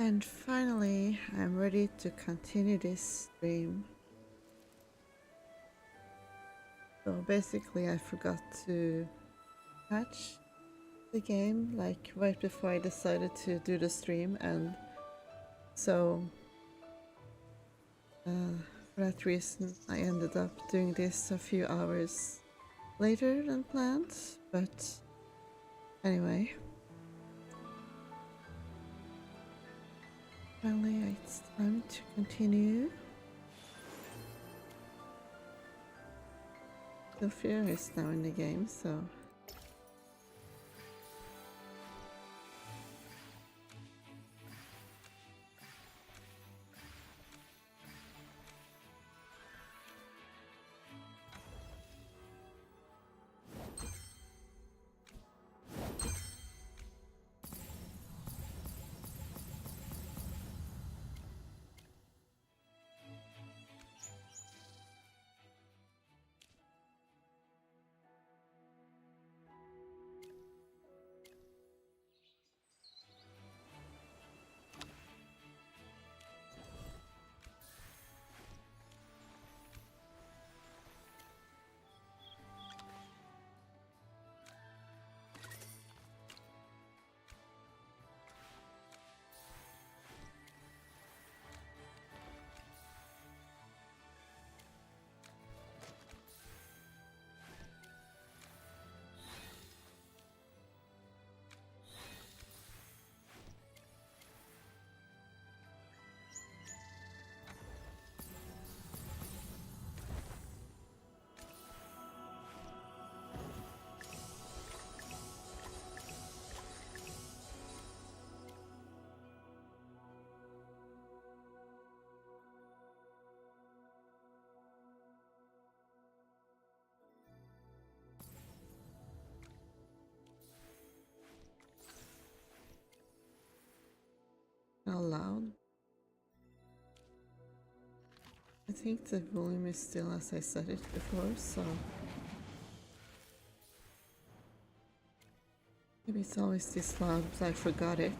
And finally, I'm ready to continue this stream. So basically, I forgot to patch the game like right before I decided to do the stream, and so for that reason, I ended up doing this a few hours later than planned. But anyway. Finally, it's time to continue. Sophia is now in the game, so... How loud? I think the volume is still as I said it before, so... Maybe it's always this loud, but I forgot it.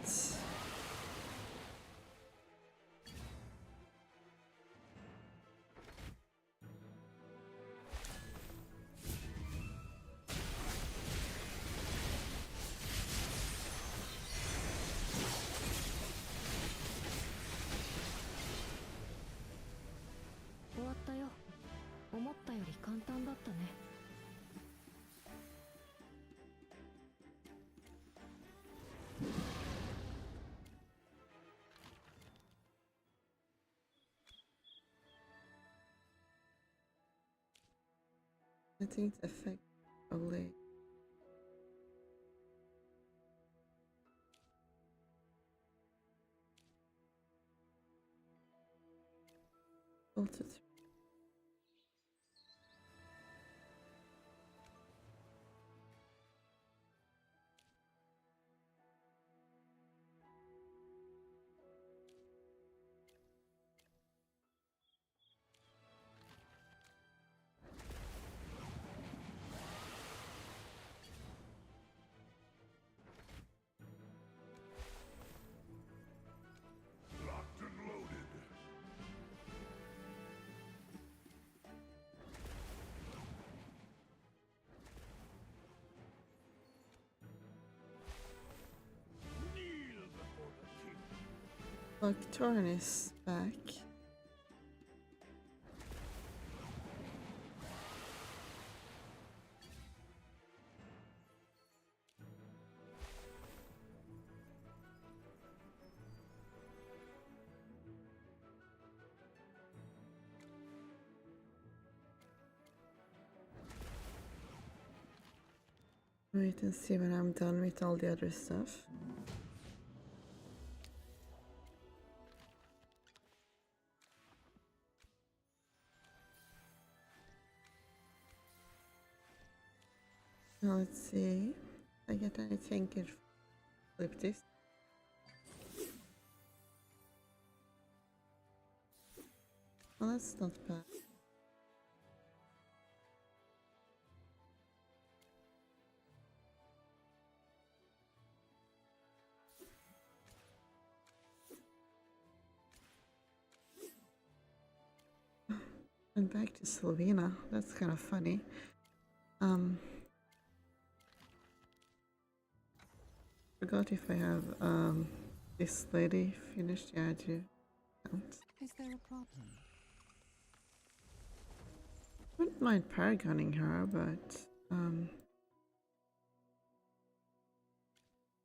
I think the effect probably... Filtered. Locked and loaded. Kneel before the king. Look, Torn is back. Wait and see when I'm done with all the other stuff. Now let's see if I get anything good. Flip this. Well, that's not bad. And back to Slovenia. That's kind of funny. Forgot if I have this lady finished. Yeah, I do. Is there a problem? Wouldn't mind paragoning her, but I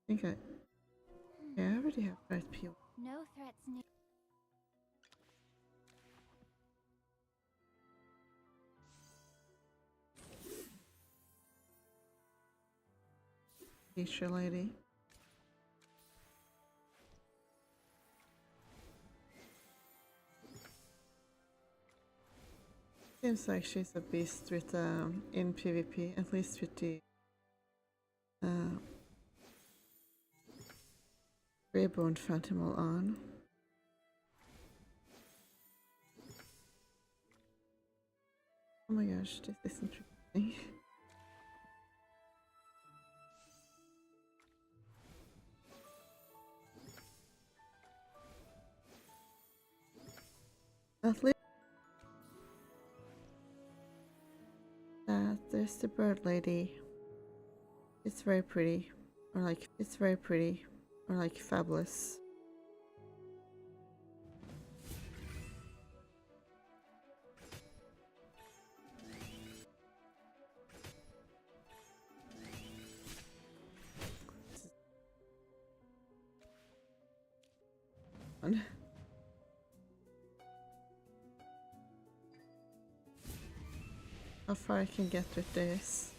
think I already have right people. No threats needed. Teacher lady. Seems like she's a beast with in PvP, at least with the Greyborn Phantom on. Oh my gosh, this is interesting. At least there's the bird lady. It's very pretty, or like fabulous. Fun. How far I can get with this.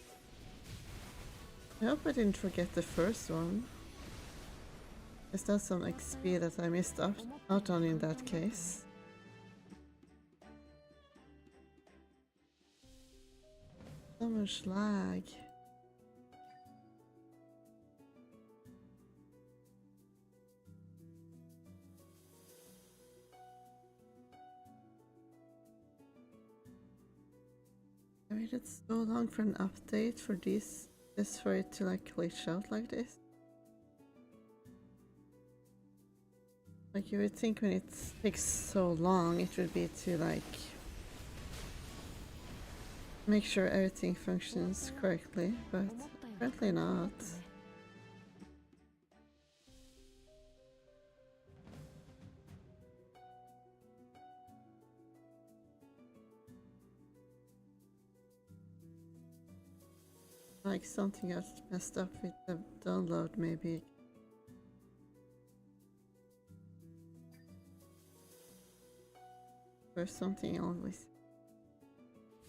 I hope I didn't forget the first one. Is that some XP that I missed out on in that case? So much lag. I waited so long for an update for this, just for it to like glitch out like this. Like you would think when it takes so long, it would be to like make sure everything functions correctly, but apparently not. Like something else messed up with the download maybe. Or something always.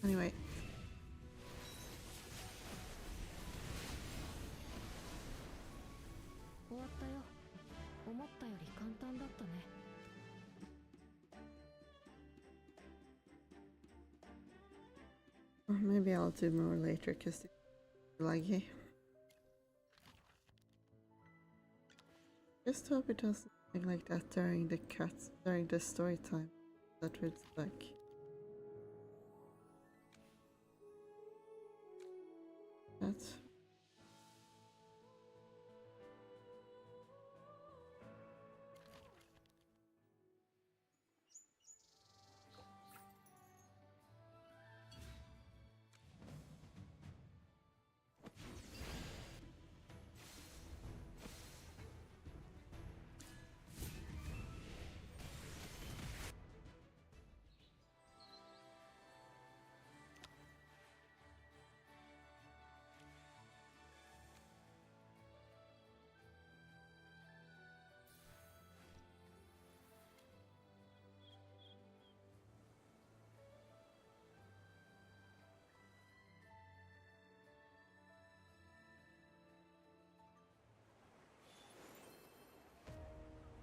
Anyway. 終わったよ。思ったより簡単だったね。Or maybe I'll do more later because it's laggy. Just hope it doesn't something like that during the cuts, during the story time. That would suck. That's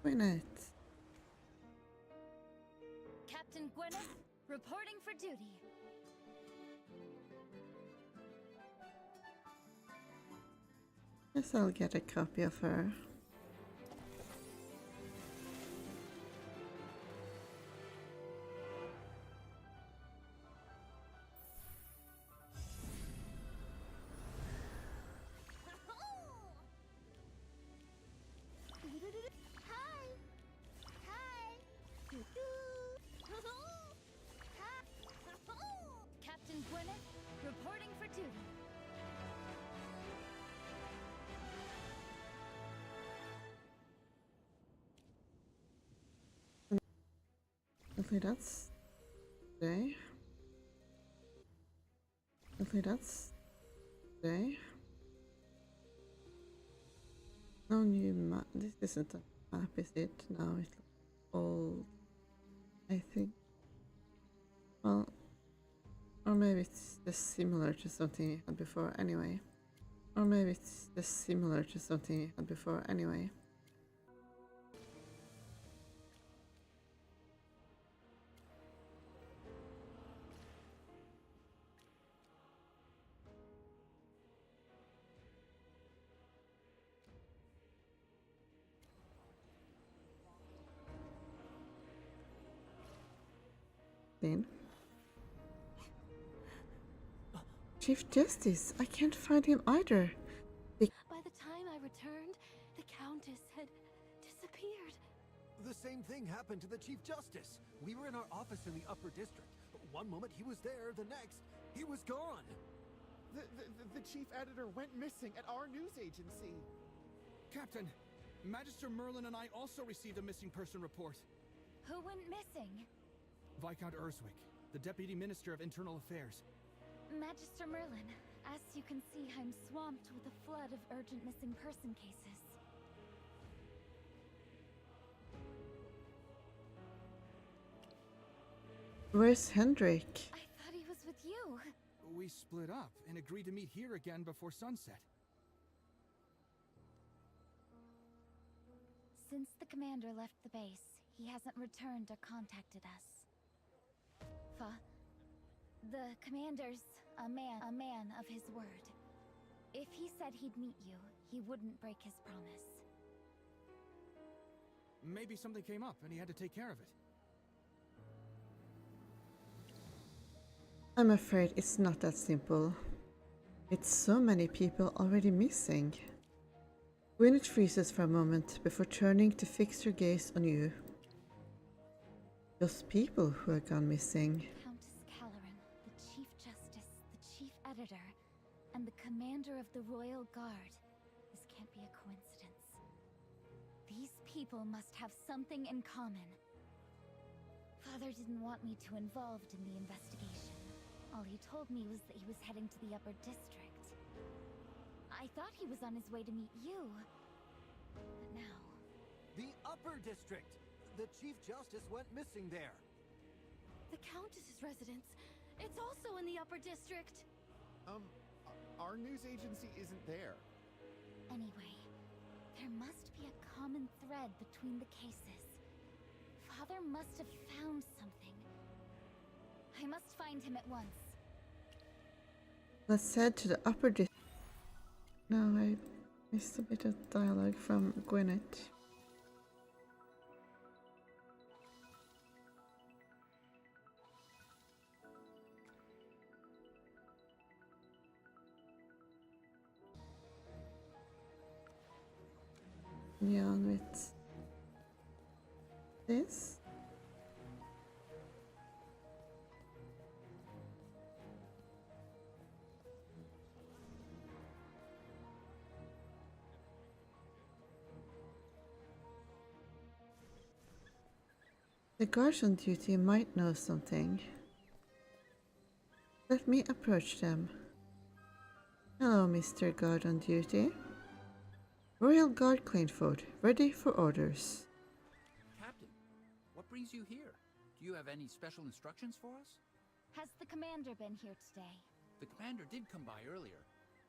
why not? Captain Gwyneth, reporting for duty. Guess I'll get a copy of her. Hi! Hi! Definitely that's today. Definitely that's today. No new map. This isn't a map, is it? No, it's old. I think. Well, or maybe it's just similar to something we had before anyway. Or maybe it's just similar to something we had before anyway. Then. Chief Justice, I can't find him either. By the time I returned, the Countess had disappeared. The same thing happened to the Chief Justice. We were in our office in the Upper District. One moment he was there, the next, he was gone. The chief editor went missing at our news agency. Captain, Magister Merlin and I also received a missing person report. Who went missing? Viscount Urswick, the Deputy Minister of Internal Affairs. Magister Merlin, as you can see, I'm swamped with a flood of urgent missing person cases. Where's Hendrik? I thought he was with you. We split up and agreed to meet here again before sunset. Since the commander left the base, he hasn't returned or contacted us. The commander's a man of his word. If he said he'd meet you, he wouldn't break his promise. Maybe something came up and he had to take care of it. I'm afraid it's not that simple. With so many people already missing. Gwyneth freezes for a moment before turning to fix her gaze on you. Those people who have gone missing. Countess Caloran, the Chief Justice, the Chief Editor, and the Commander of the Royal Guard. This can't be a coincidence. These people must have something in common. Father didn't want me too involved in the investigation. All he told me was that he was heading to the Upper District. I thought he was on his way to meet you. But now... The Upper District! The Chief Justice went missing there. The Countess's residence. It's also in the Upper District. Our news agency isn't there. Anyway, there must be a common thread between the cases. Father must have found something. I must find him at once. Let's head to the Upper District. No, I missed a bit of dialogue from Gwyneth. Yeah, on with this. The guards on duty might know something. Let me approach them. Hello, Mr. Guard on duty. Royal Guard Clainford, ready for orders. Captain, what brings you here? Do you have any special instructions for us? Has the commander been here today? The commander did come by earlier.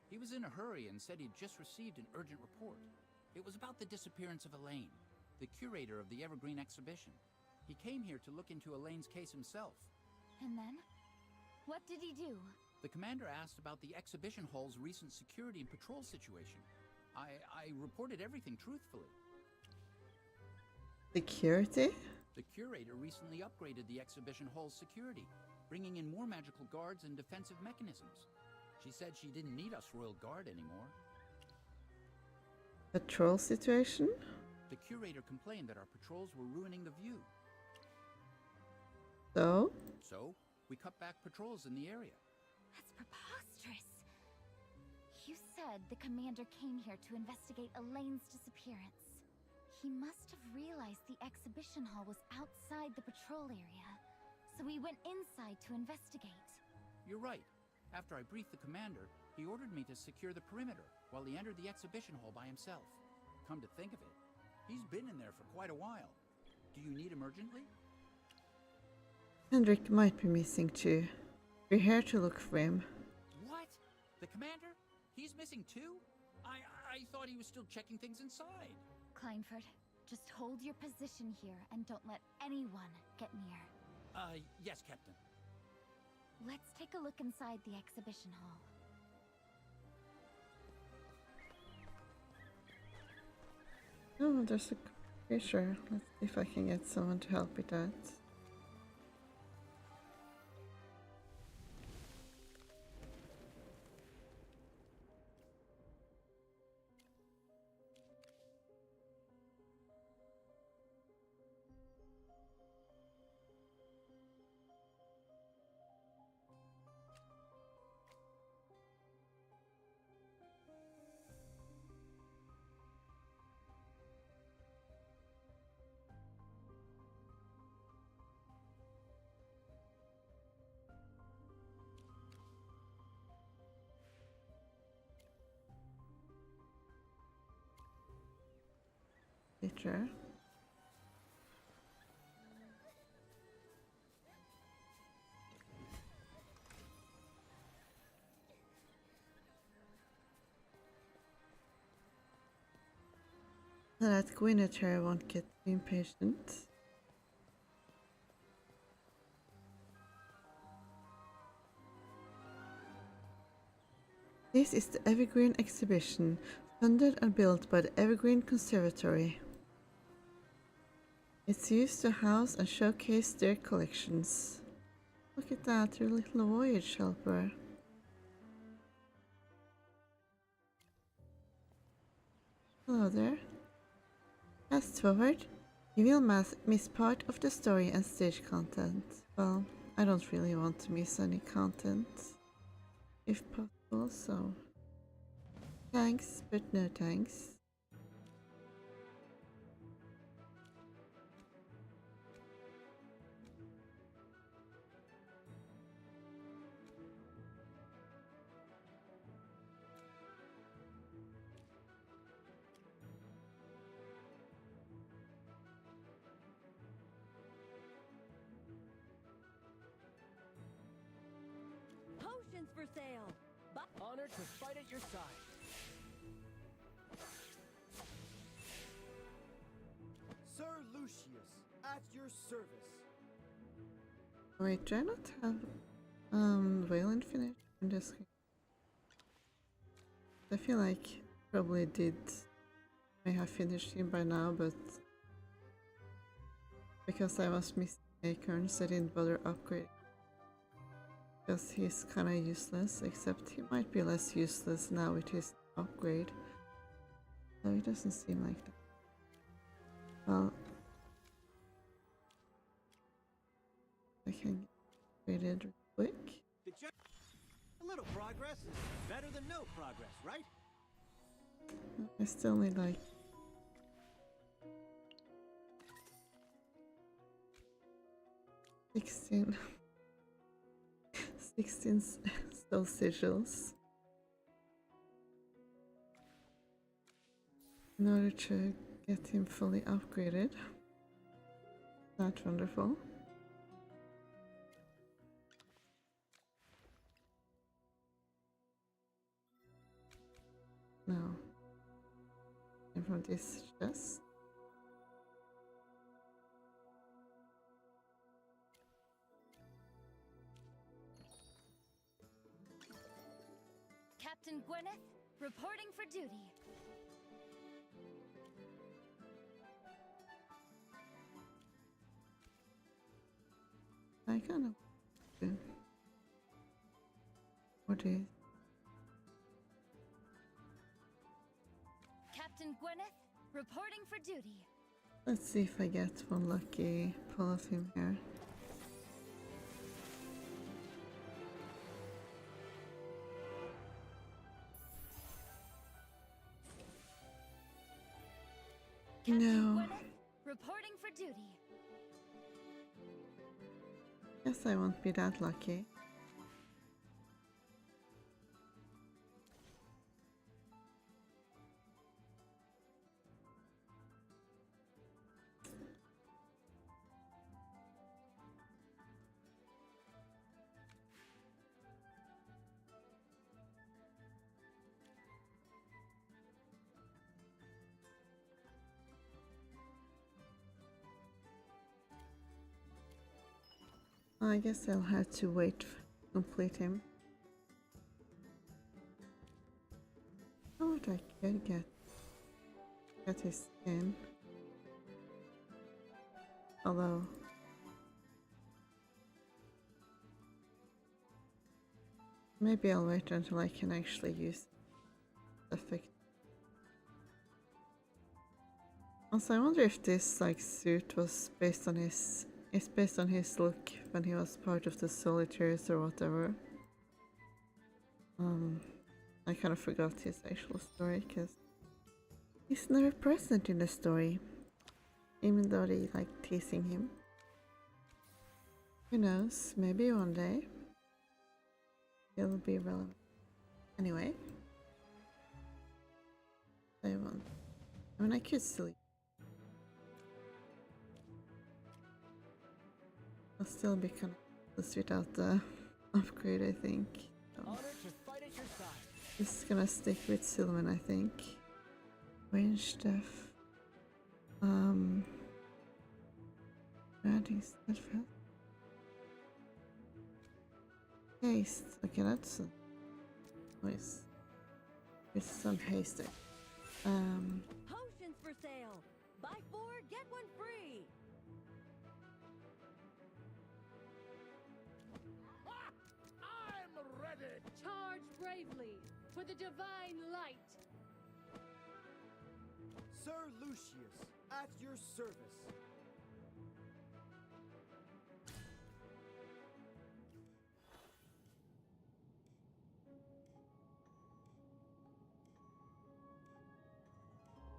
He was in a hurry and said he'd just received an urgent report. It was about the disappearance of Elaine, the curator of the Evergreen exhibition. He came here to look into Elaine's case himself. And then? What did he do? The commander asked about the exhibition hall's recent security and patrol situation. I reported everything truthfully. Security? The curator recently upgraded the exhibition hall's security, bringing in more magical guards and defensive mechanisms. She said she didn't need us Royal Guard anymore. Patrol situation? The curator complained that our patrols were ruining the view. So, we cut back patrols in the area. That's preposterous. You said the commander came here to investigate Elaine's disappearance. He must have realized the exhibition hall was outside the patrol area, so we went inside to investigate. You're right. After I briefed the commander, he ordered me to secure the perimeter while he entered the exhibition hall by himself. Come to think of it, he's been in there for quite a while. Do you need him urgently? Hendrik might be missing too. We're here to look for him. What? The commander? He's missing too? I thought he was still checking things inside. Kleinford, just hold your position here and don't let anyone get near. Yes, Captain. Let's take a look inside the exhibition hall. Oh, there's a creature. Let's see if I can get someone to help with that. Creature. That Gwyneth won't get impatient. This is the Evergreen exhibition, funded and built by the Evergreen Conservatory. It's used to house and showcase their collections. Look at that, your little voyage helper. Hello there. Fast forward, you will miss part of the story and stage content. Well, I don't really want to miss any content, if possible, so thanks, but no thanks. Potions for sale. Honored to fight at your side. Sir Lucius, at your service. Wait, do I not have Wayland finished in this game? I feel like probably did. I have finished him by now, but because I was missing acorns, I didn't bother upgrading. Because he's kinda useless, except he might be less useless now with his upgrade. So it doesn't seem like that. Well, I can get upgraded real quick. A little progress is better than no progress, right? I still need like 16 still sigils in order to get him fully upgraded. That's wonderful. Now, and from this chest. Captain Gwyneth, reporting for duty. I kind of what is Captain Gwyneth, reporting for duty. let's see if I get one lucky pull of him here. Captain No. Gwyneth, reporting for duty. Guess I won't be that lucky. I guess I'll have to wait to complete him. How would I get his skin? Although maybe I'll wait until I can actually use the effect. Also, I wonder if this like suit was based on his look when he was part of the Solitaires or whatever. I kind of forgot his actual story because he's never present in the story, even though they like teasing him. Who knows? Maybe one day he'll be relevant. Anyway, I mean, I could sleep. I'll still be kind of useless without the upgrade, I think. Honor to fight at your side. Just gonna stick with Sylvan, I think. Range def. Granting steadfast. Haste. Okay, that's nice. With some haste there. Potions for sale. Buy 4, get 1 free. I'm ready. Charge bravely for the divine light. Sir Lucius, at your service.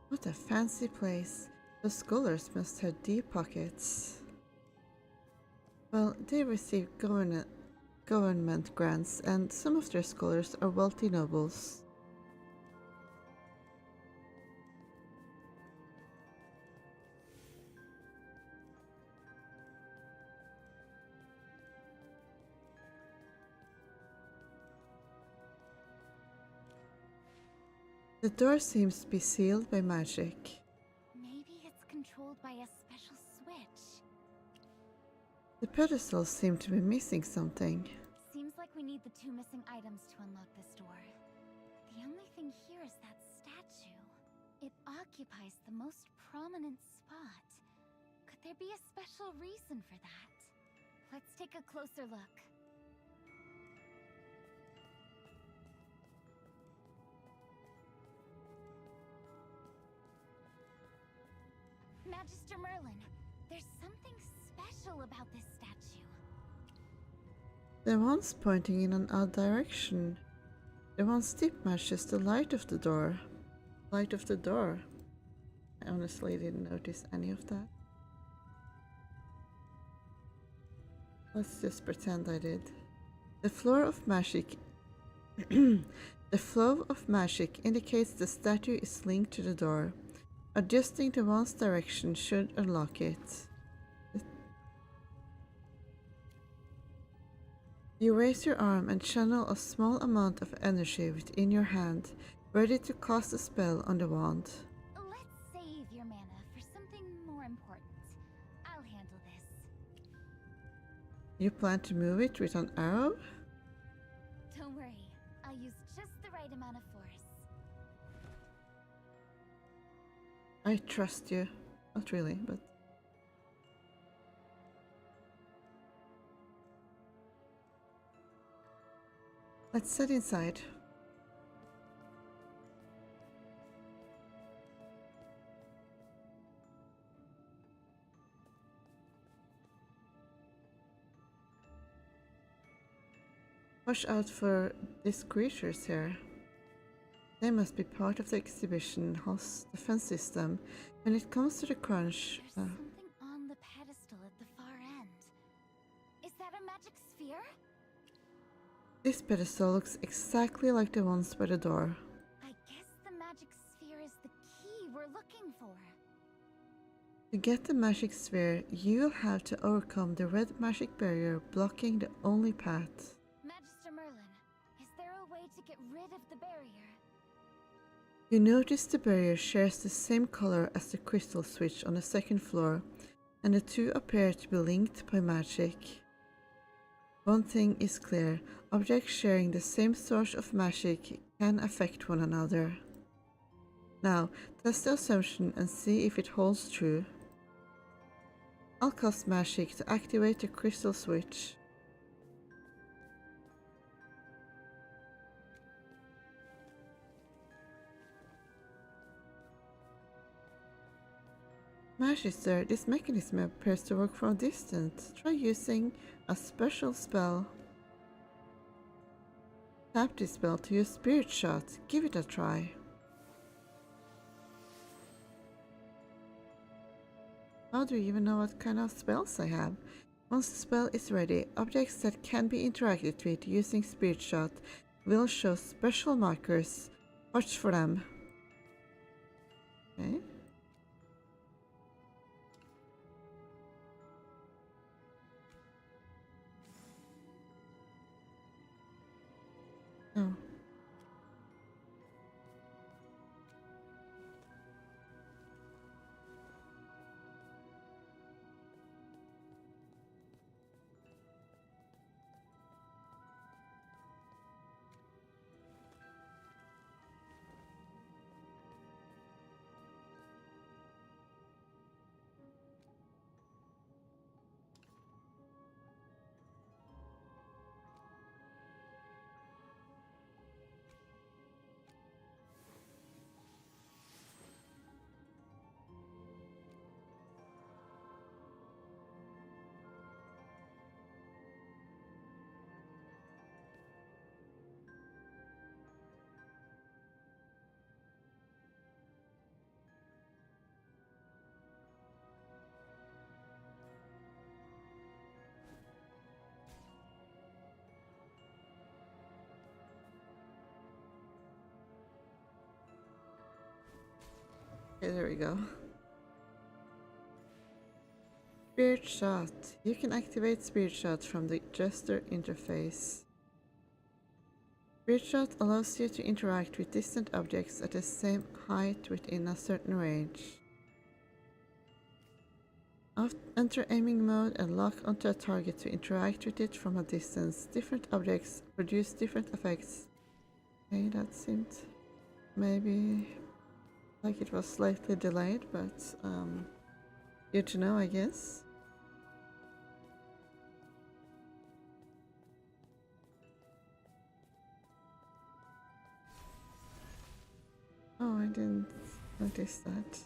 What a fancy place. The scholars must have deep pockets. Well, they receive government grants, and some of their scholars are wealthy nobles. The door seems to be sealed by magic. Maybe it's controlled by a special switch. The pedestals seem to be missing something. Seems like we need the 2 missing items to unlock this door. The only thing here is that statue. It occupies the most prominent spot. Could there be a special reason for that? Let's take a closer look. Magister Merlin, there's something special about this statue. The one's pointing in an odd direction. The one's tip matches the light of the door. Light of the door. I honestly didn't notice any of that. Let's just pretend I did. The flow of magic The flow of magic indicates the statue is linked to the door. Adjusting to one's direction should unlock it. You raise your arm and channel a small amount of energy within your hand, ready to cast a spell on the wand. Let's save your mana for something more important. I'll handle this. You plan to move it with an arrow? Don't worry, I'll use just the right amount of force. I trust you. Not really, but... Let's head inside. Watch out for these creatures here. They must be part of the exhibition hall's defense system. When it comes to the crunch, There's something on the pedestal at the far end. Is that a magic sphere? this pedestal looks exactly like the ones by the door. I guess the magic sphere is the key we're looking for. To get the magic sphere, you'll have to overcome the red magic barrier blocking the only path. Magister Merlin, is there a way to get rid of the barrier? You notice the barrier shares the same color as the crystal switch on the second floor, and the two appear to be linked by magic. One thing is clear, objects sharing the same source of magic can affect one another. Now, test the assumption and see if it holds true. I'll cast magic to activate the crystal switch. Magister, this mechanism appears to work from a distance. Try using a special spell. Tap this spell to use Spirit Shot. Give it a try. How do you even know what kind of spells I have? Once the spell is ready, objects that can be interacted with using Spirit Shot will show special markers. Watch for them. Okay. Oh. Okay, there we go. Spirit Shot. You can activate Spirit Shot from the gesture interface. Spirit Shot allows you to interact with distant objects at the same height within a certain range. Enter aiming mode and lock onto a target to interact with it from a distance. Different objects produce different effects. Okay, that seemed maybe like it was slightly delayed, but good to know, I guess. Oh, I didn't notice that.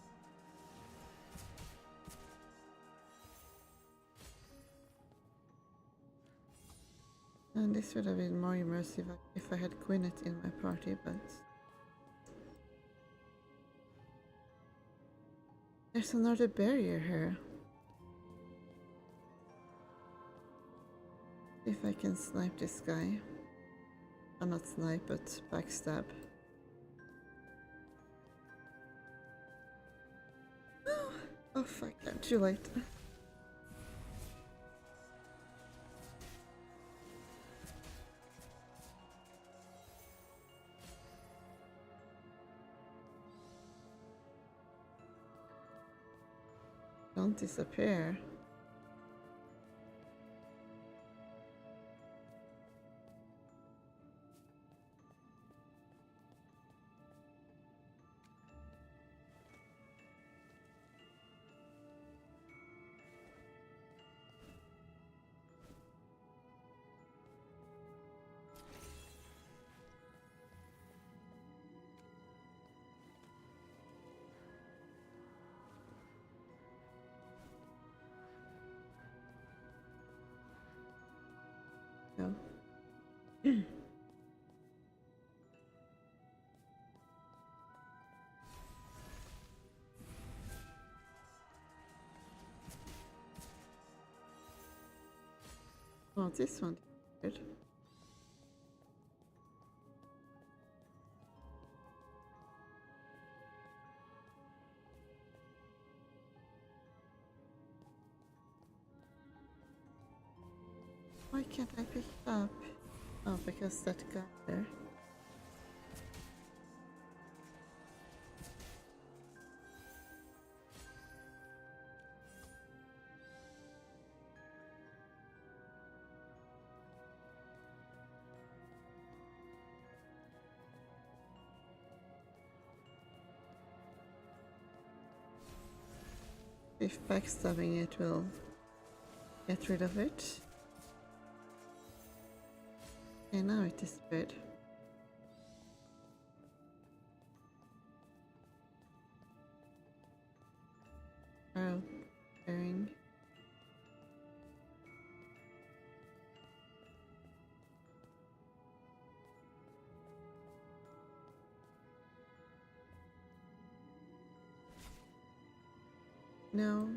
And this would have been more immersive if I had Gwyneth in my party, but there's another barrier here. If I can snipe this guy. Or not snipe, but backstab. Oh fuck, I'm too late. Don't disappear. No. Oh, this one is good. Why can't I pick it up? Oh, because that guy there. If backstabbing it will get rid of it. Okay, now it disappeared. Arrow bearing. No.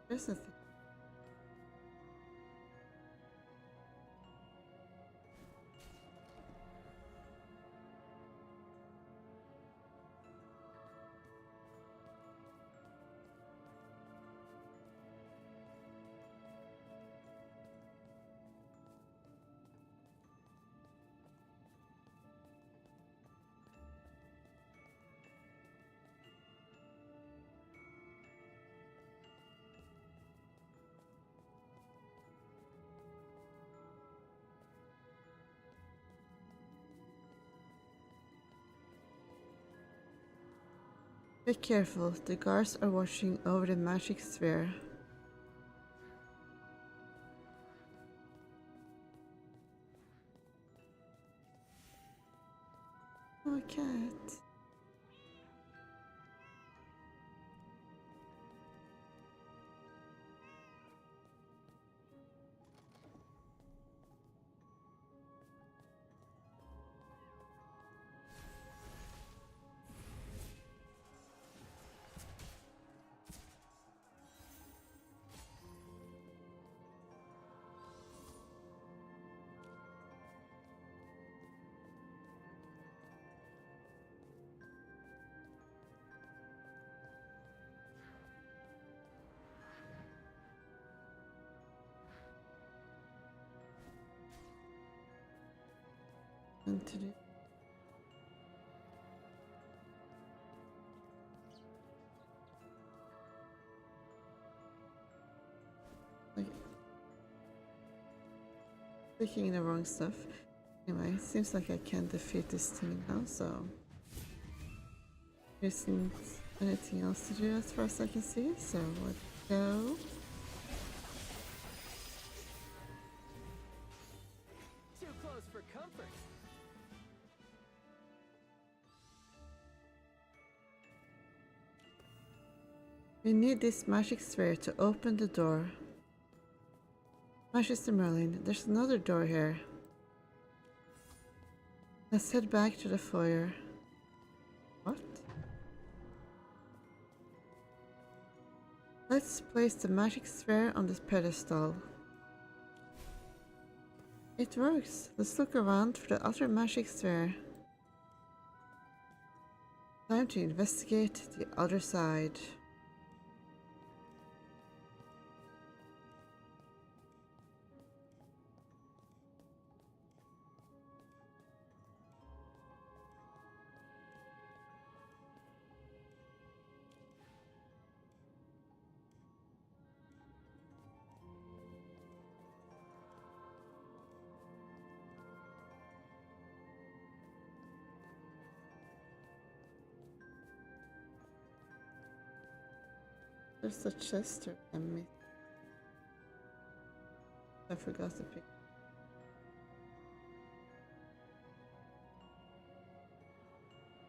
There's a thing. Be careful, the guards are watching over the magic sphere. Oh, cat. And to do. Okay. Clicking the wrong stuff. Anyway, seems like I can't defeat this thing now, so there isn't anything else to do as far as I can see, so let's go. Too close for comfort. We need this magic sphere to open the door. Magister Merlin, there's another door here. Let's head back to the foyer. What? Let's place the magic sphere on this pedestal. It works. Let's look around for the other magic sphere. Time to investigate the other side. There's a chest I missed. I forgot to pick.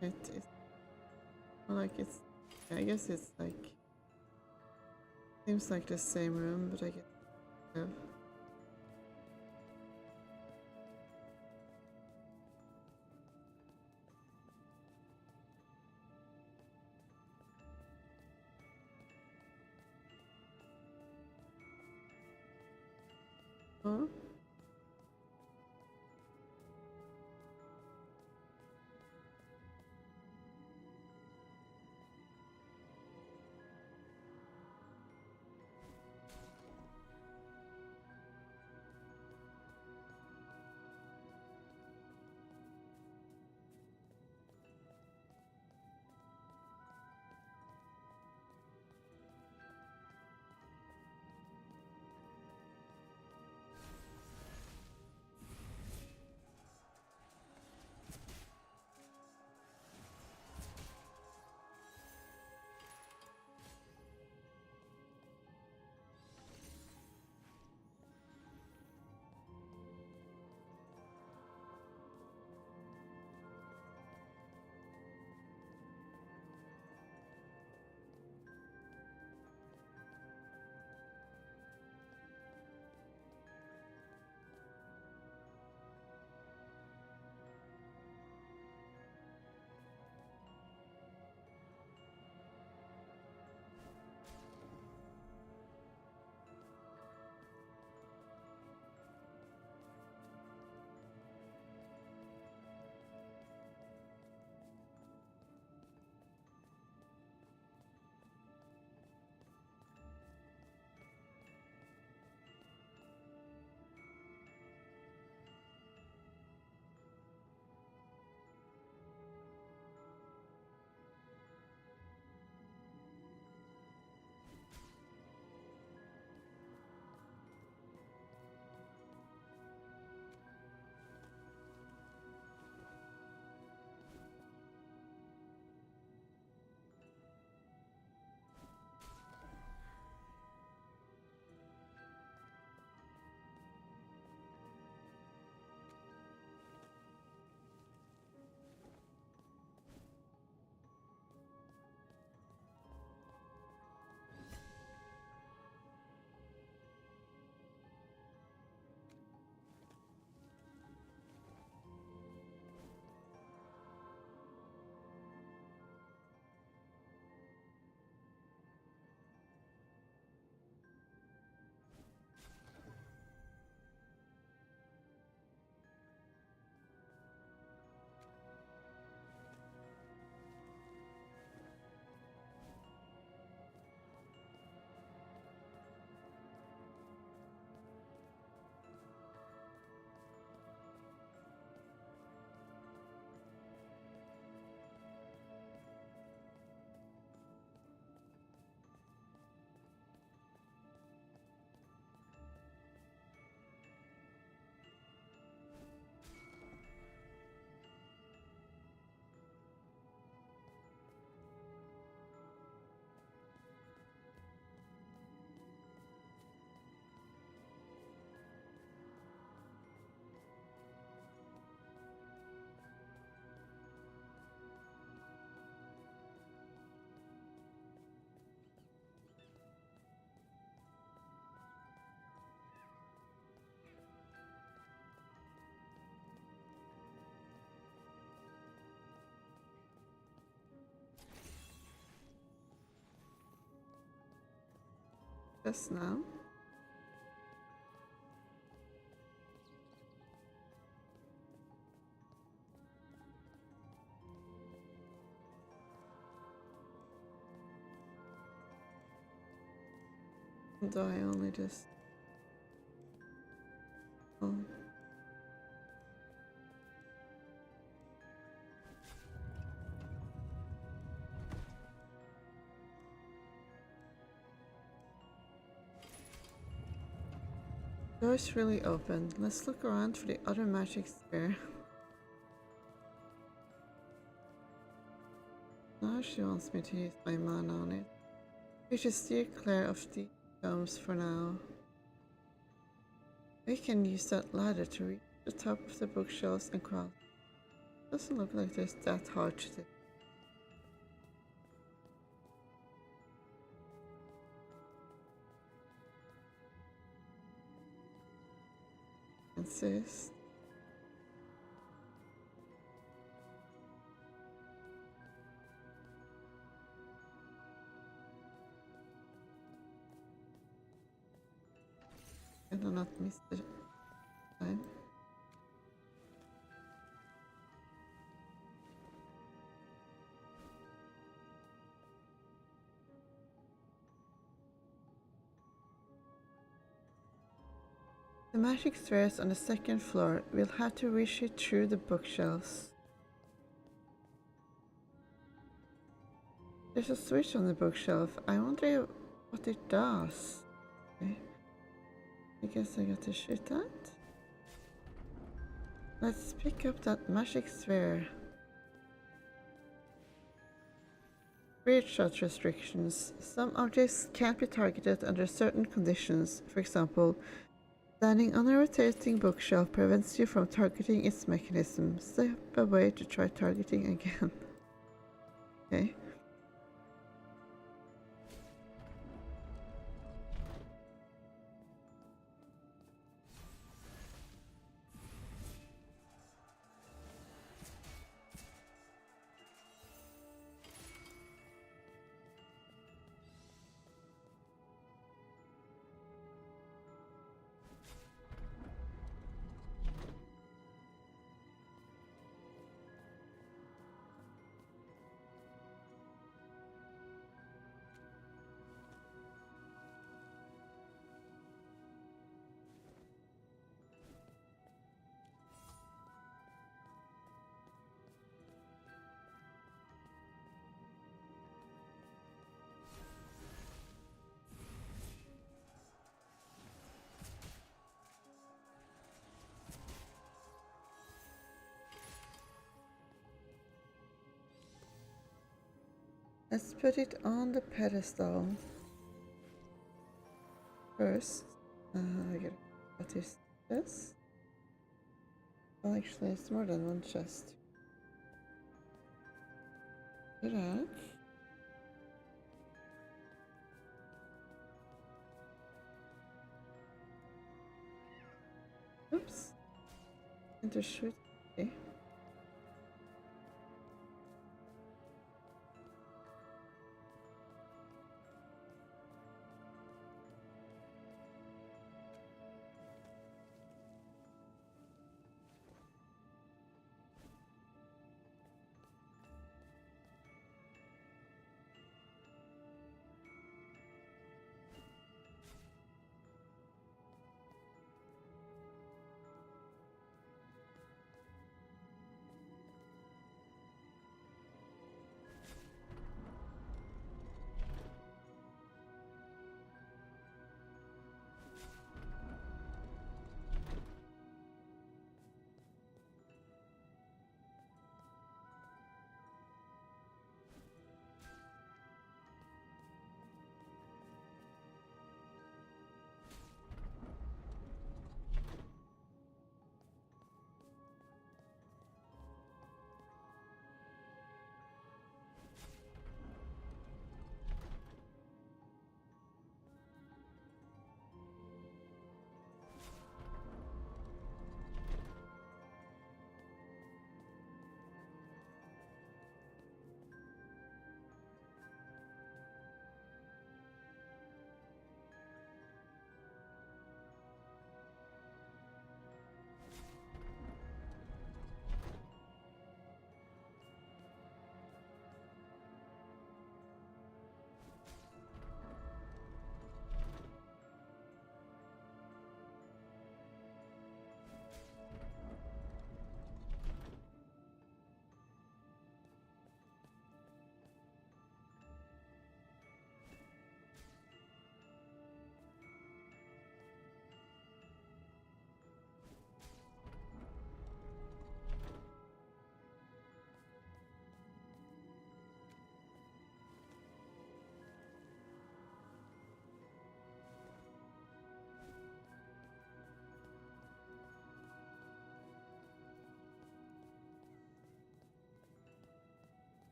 It is like it's. I guess it's like. Seems like the same room, but I guess. Yeah. Huh? Just now. Do I only just... Oh. Door's really open. Let's look around for the other magic sphere. Now she wants me to use my mana on it. We should steer clear of the domes for now. We can use that ladder to reach the top of the bookshelves and crawl. Doesn't look like there's that hard to do. Insist. I do not miss the time. The magic stairs on the second floor. We'll have to reach it through the bookshelves. There's a switch on the bookshelf. I wonder what it does. Okay. I guess I got to shoot that. Let's pick up that magic sphere. Weird shot restrictions. Some objects can't be targeted under certain conditions. For example, standing on a rotating bookshelf prevents you from targeting its mechanism. Step away to try targeting again. Okay. Let's put it on the pedestal. First, what is this? Well, actually, it's more than one chest. Do that. Oops. Enter shoot. Okay.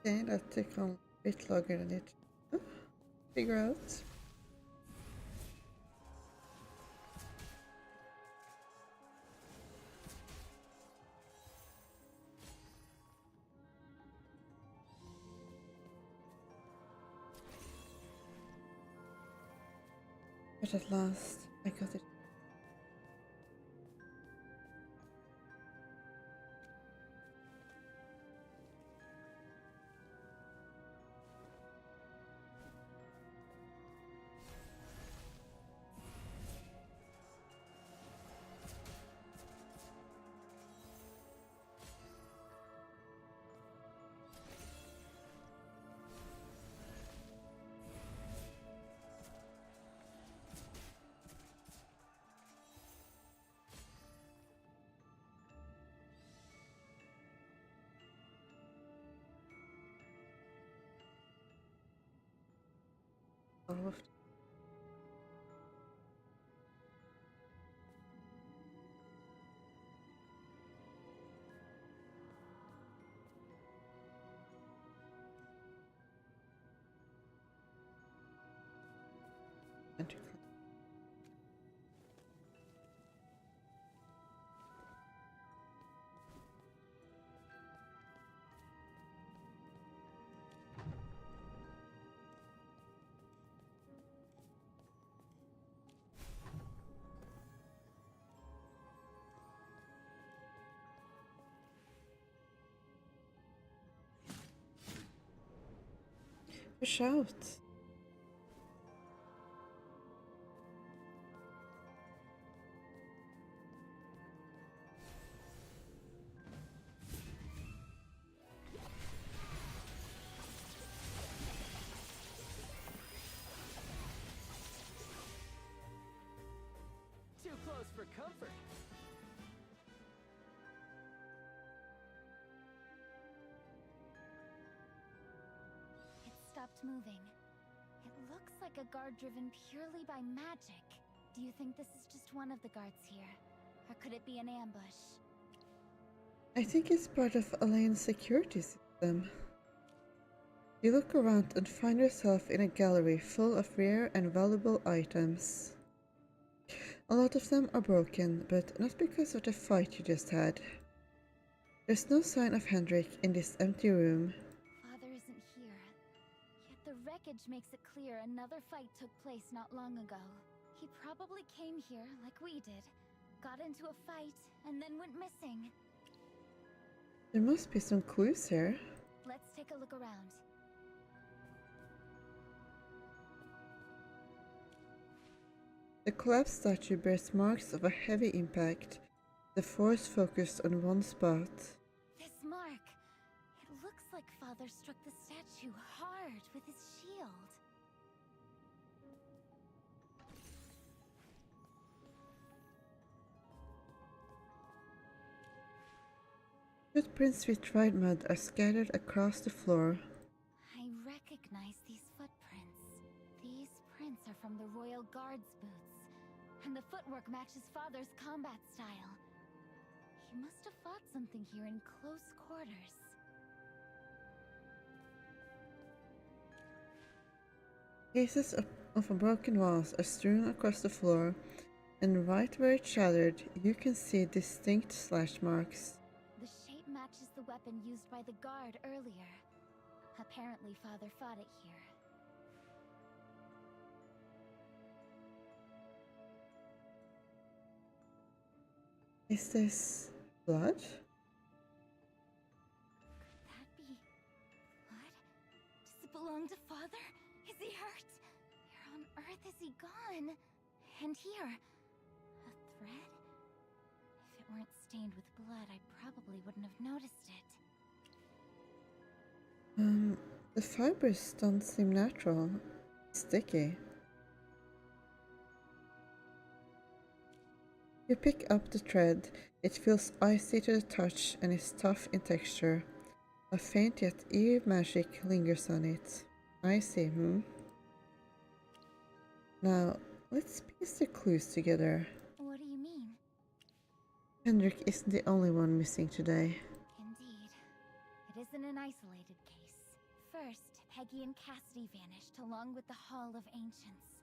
Okay, that took a bit longer than it to figure out. But at last, I got it. All of them. Push out. Too close for comfort. It stopped moving. It looks like a guard driven purely by magic. Do you think this is just one of the guards here? Or could it be an ambush? I think it's part of Elaine's security system. You look around and find yourself in a gallery full of rare and valuable items. A lot of them are broken, but not because of the fight you just had. There's no sign of Hendrik in this empty room. Father isn't here. Yet the wreckage makes it clear another fight took place not long ago. He probably came here like we did, got into a fight, and then went missing. There must be some clues here. Let's take a look around. The collapsed statue bears marks of a heavy impact, the force focused on one spot. This mark! It looks like Father struck the statue hard with his shield. Footprints with dried mud are scattered across the floor. I recognize these footprints. These prints are from the Royal Guard's boots, and the footwork matches Father's combat style. He must have fought something here in close quarters. Pieces of broken walls are strewn across the floor, and right where it shattered, you can see distinct slash marks. The shape matches the weapon used by the guard earlier. Apparently, Father fought it here. Is this blood? Could that be blood? Does it belong to Father? Is he hurt? Where on earth is he gone? And here, a thread? If it weren't stained with blood, I probably wouldn't have noticed it. The fibers don't seem natural. Sticky. You pick up the thread. It feels icy to the touch and is tough in texture. A faint yet eerie magic lingers on it. Icy, Now, let's piece the clues together. What do you mean? Hendrik isn't the only one missing today. Indeed. It isn't an isolated case. First, Peggy and Cassidy vanished along with the Hall of Ancients.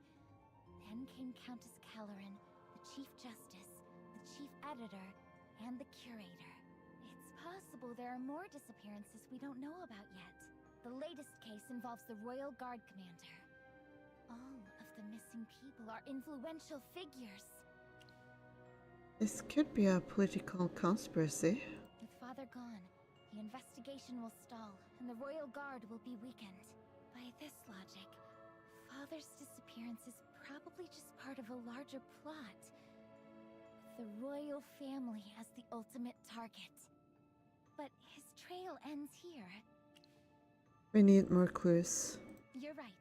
Then came Countess Caloran, the Chief Justice, the Chief Editor, and the Curator. It's possible there are more disappearances we don't know about yet. The latest case involves the Royal Guard Commander. All of the missing people are influential figures. This could be a political conspiracy. With Father gone, the investigation will stall, and the Royal Guard will be weakened. By this logic, Father's disappearance is probably just part of a larger plot, with the royal family as the ultimate target. But his trail ends here. We need more clues. You're right.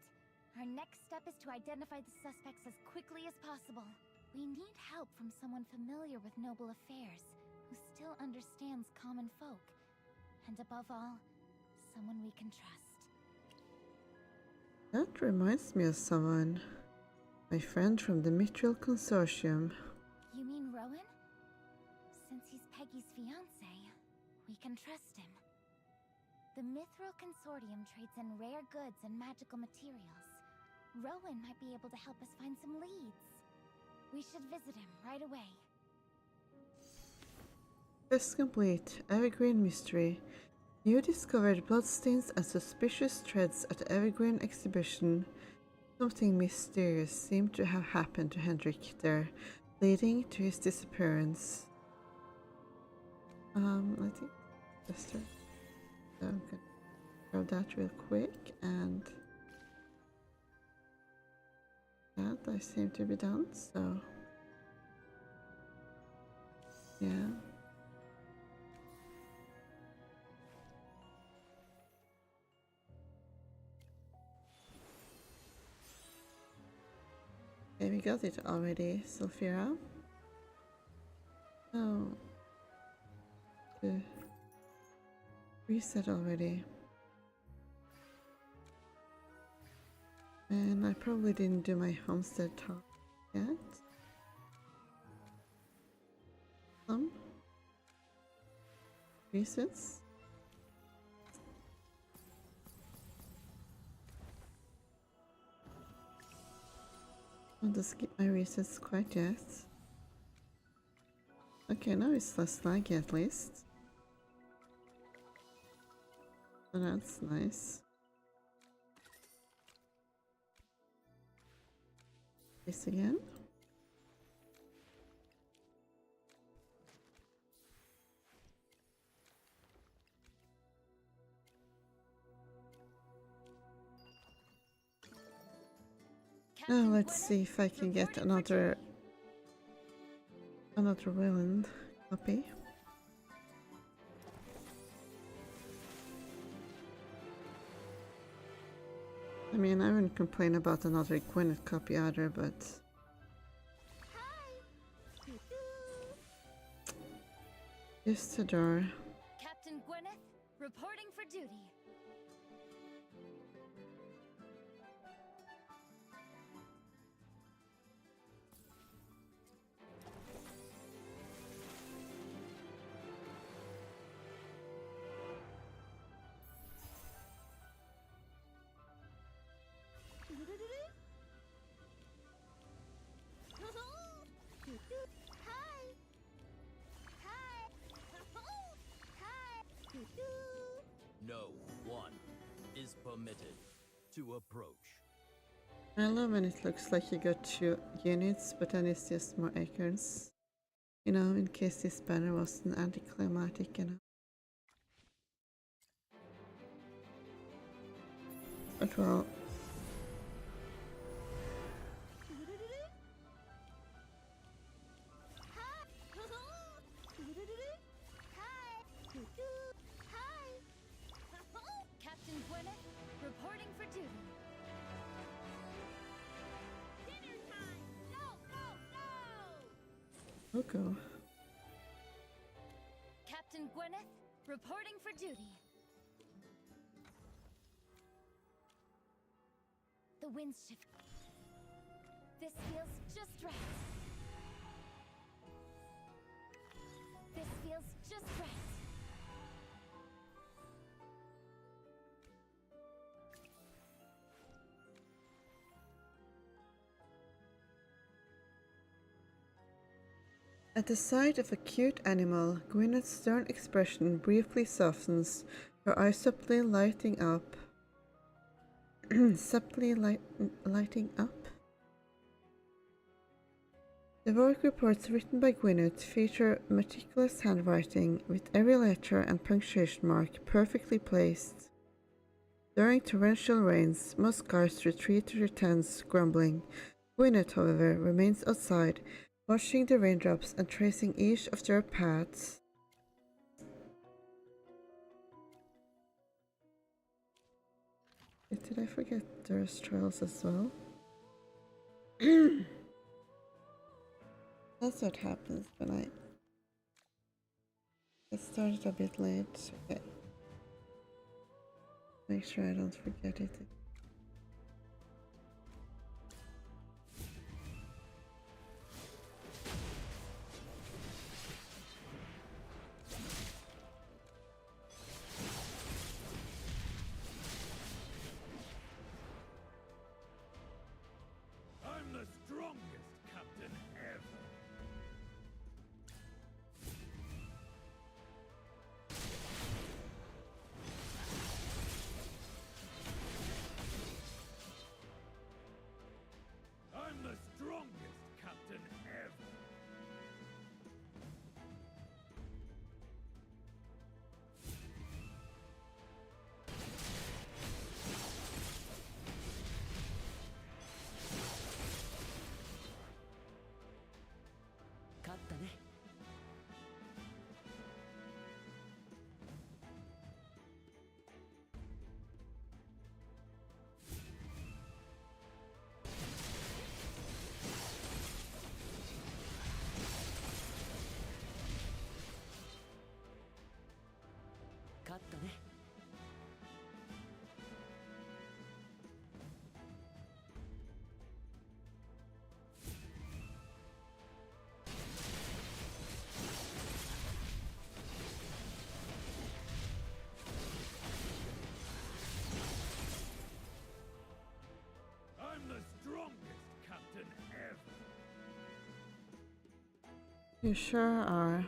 Our next step is to identify the suspects as quickly as possible. We need help from someone familiar with noble affairs, who still understands common folk. And above all, someone we can trust. That reminds me of someone. My friend from the Mithril Consortium. You mean Rowan? Since he's Peggy's fiancé, we can trust him. The Mithril Consortium trades in rare goods and magical materials. Rowan might be able to help us find some leads. We should visit him right away. Quest complete. Evergreen Mystery. You discovered bloodstains and suspicious threads at the Evergreen exhibition. Something mysterious seemed to have happened to Hendrik there, leading to his disappearance. I think just so I'm gonna grab that real quick, and that I seem to be done, so yeah. Okay, we got it already, Sulfira. Oh, the reset already. And I probably didn't do my homestead talk yet. Some resets. I'll just skip my resets quite yet. Okay, now it's less laggy at least. So that's nice. This again. Now let's see if I can get another Wayland copy. I mean, I wouldn't complain about another Gwyneth copy either, but just a door. Captain Gwyneth, reporting for duty. No one is permitted to approach. I love when it looks like you got 2 units, but then it's just more acorns. You know, in case this banner wasn't anticlimactic, you know. But well. Captain Gwyneth, reporting for duty. Dinner time! Go, go, go! Go. Captain Gwyneth, reporting for duty. The wind's shift. This feels just right. This feels just right. At the sight of a cute animal, Gwyneth's stern expression briefly softens, her eyes subtly lighting up. Lighting up? The work reports written by Gwyneth feature meticulous handwriting, with every letter and punctuation mark perfectly placed. During torrential rains, most guards retreat to their tents, grumbling. Gwyneth, however, remains outside, watching the raindrops and tracing each of their paths. Did I forget there's trials as well? That's what happens when I get started a bit late. Okay. Make sure I don't forget it. I'm the strongest captain ever. I'm the strongest captain ever. I'm the strongest captain ever. You sure are.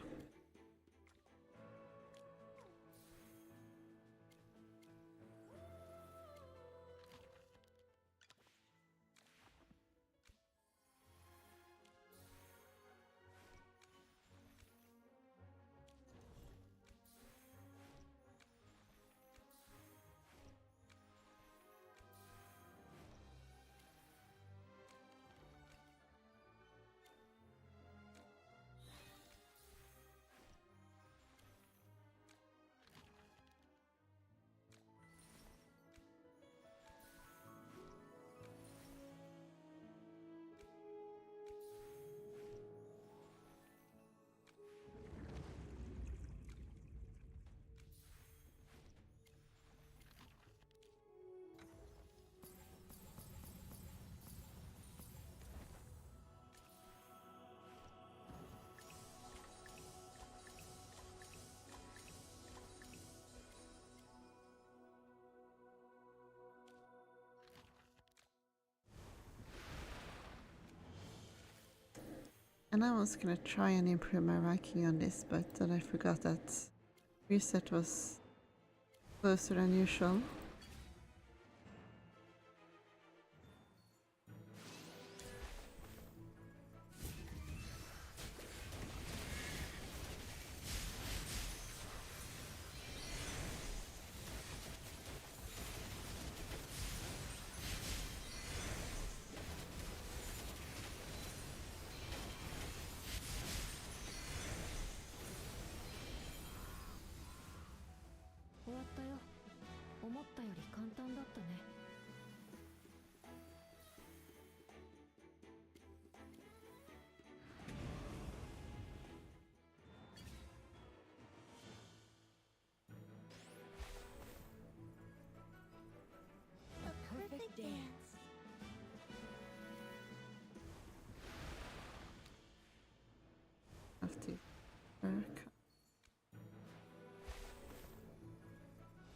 And I was gonna try and improve my ranking on this, but then I forgot that reset was closer than usual. Of the work.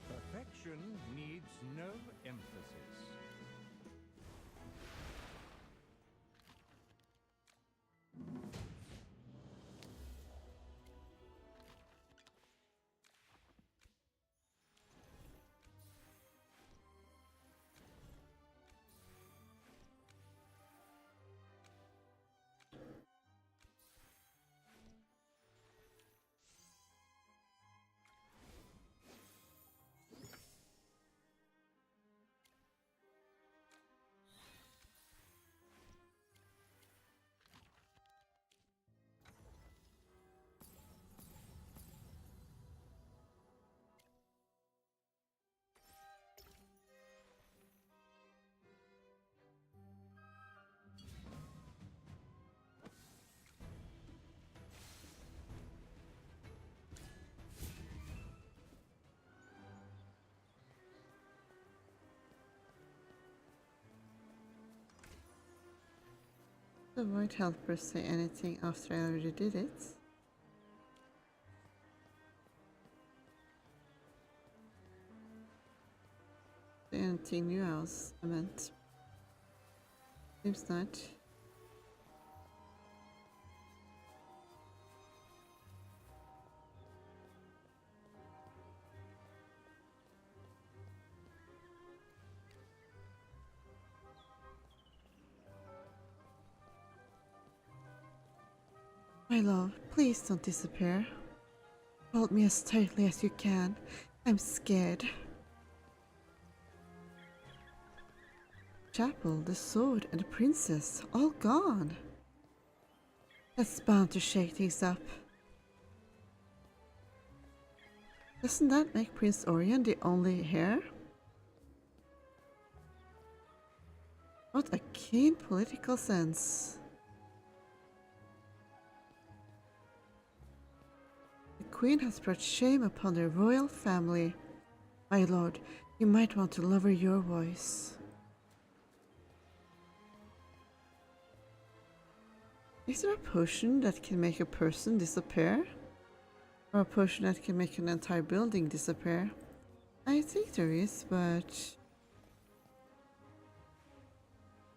Perfection needs no emphasis. The Void Helper say anything after I already did it? Anything new else? I meant. Seems not. My love, please don't disappear. Hold me as tightly as you can. I'm scared. Chapel, the sword, and the princess, all gone. That's bound to shake things up. Doesn't that make Prince Orion the only heir? What a keen political sense. The Queen has brought shame upon the royal family. My lord, you might want to lower your voice. Is there a potion that can make a person disappear? Or a potion that can make an entire building disappear? I think there is, but...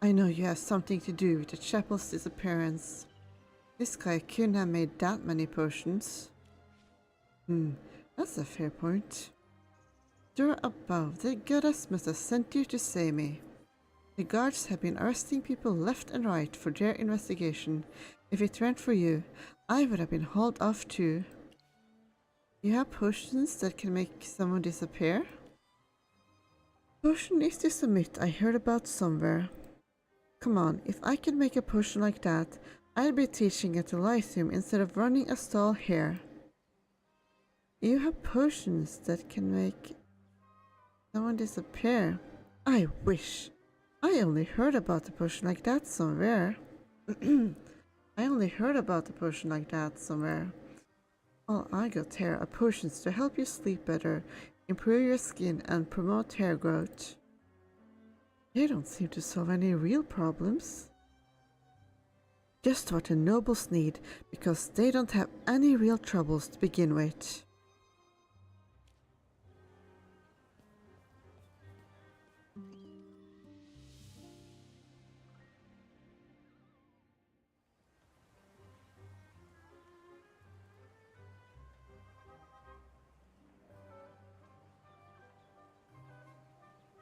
I know you have something to do with the chapel's disappearance. This guy couldn't have made that many potions. That's a fair point. You're above. The goddess must have sent you to save me. The guards have been arresting people left and right for their investigation. If it weren't for you, I would have been hauled off too. You have potions that can make someone disappear? Potion is this a myth I heard about somewhere. Come on, if I could make a potion like that, I'd be teaching at the Lyceum instead of running a stall here. You have potions that can make someone disappear. I wish. I only heard about a potion like that somewhere. All I got here are potions to help you sleep better, improve your skin, and promote hair growth. They don't seem to solve any real problems. Just what the nobles need, because they don't have any real troubles to begin with.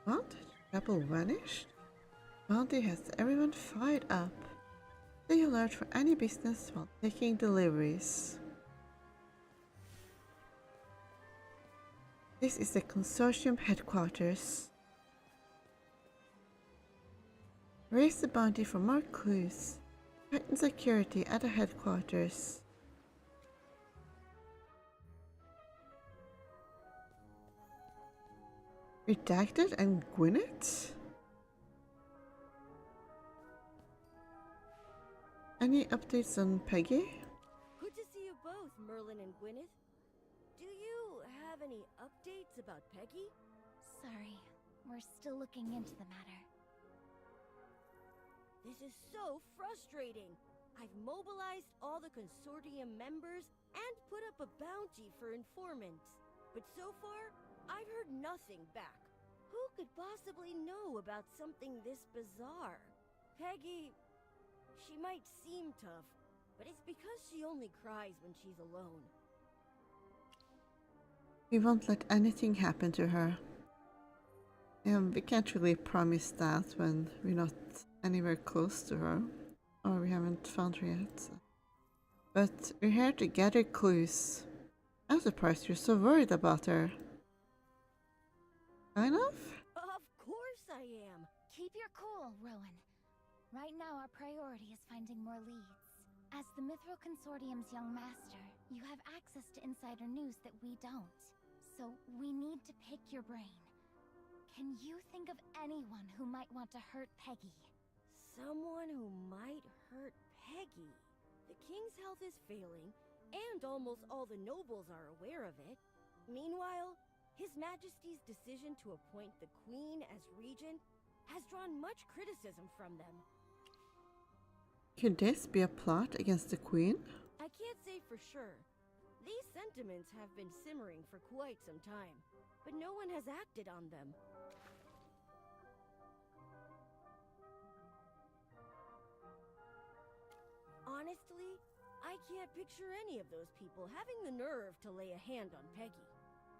What? The chapel vanished? Bounty has everyone fired up. Stay alert for any business while taking deliveries. This is the consortium headquarters. Raise the bounty for more clues. Tighten security at the headquarters. Redacted and Gwyneth? Any updates on Peggy? Good to see you both, Merlin and Gwyneth. Do you have any updates about Peggy? Sorry, we're still looking into the matter. This is so frustrating. I've mobilized all the consortium members and put up a bounty for informants. But so far, I've heard nothing back. Who could possibly know about something this bizarre? Peggy, she might seem tough, but it's because she only cries when she's alone. We won't let anything happen to her. We can't really promise that when we're not anywhere close to her, or we haven't found her yet. But we're here to gather clues. I'm surprised you're so worried about her. Kind of? Of course I am. Keep your cool, Rowan. Right now our priority is finding more leads. As the Mithril Consortium's young master, you have access to insider news that we don't. So we need to pick your brain. Can you think of anyone who might want to hurt Peggy? Someone who might hurt Peggy. The king's health is failing, and almost all the nobles are aware of it. Meanwhile, His Majesty's decision to appoint the Queen as regent has drawn much criticism from them. Could this be a plot against the Queen? I can't say for sure. These sentiments have been simmering for quite some time, but no one has acted on them. Honestly, I can't picture any of those people having the nerve to lay a hand on Peggy.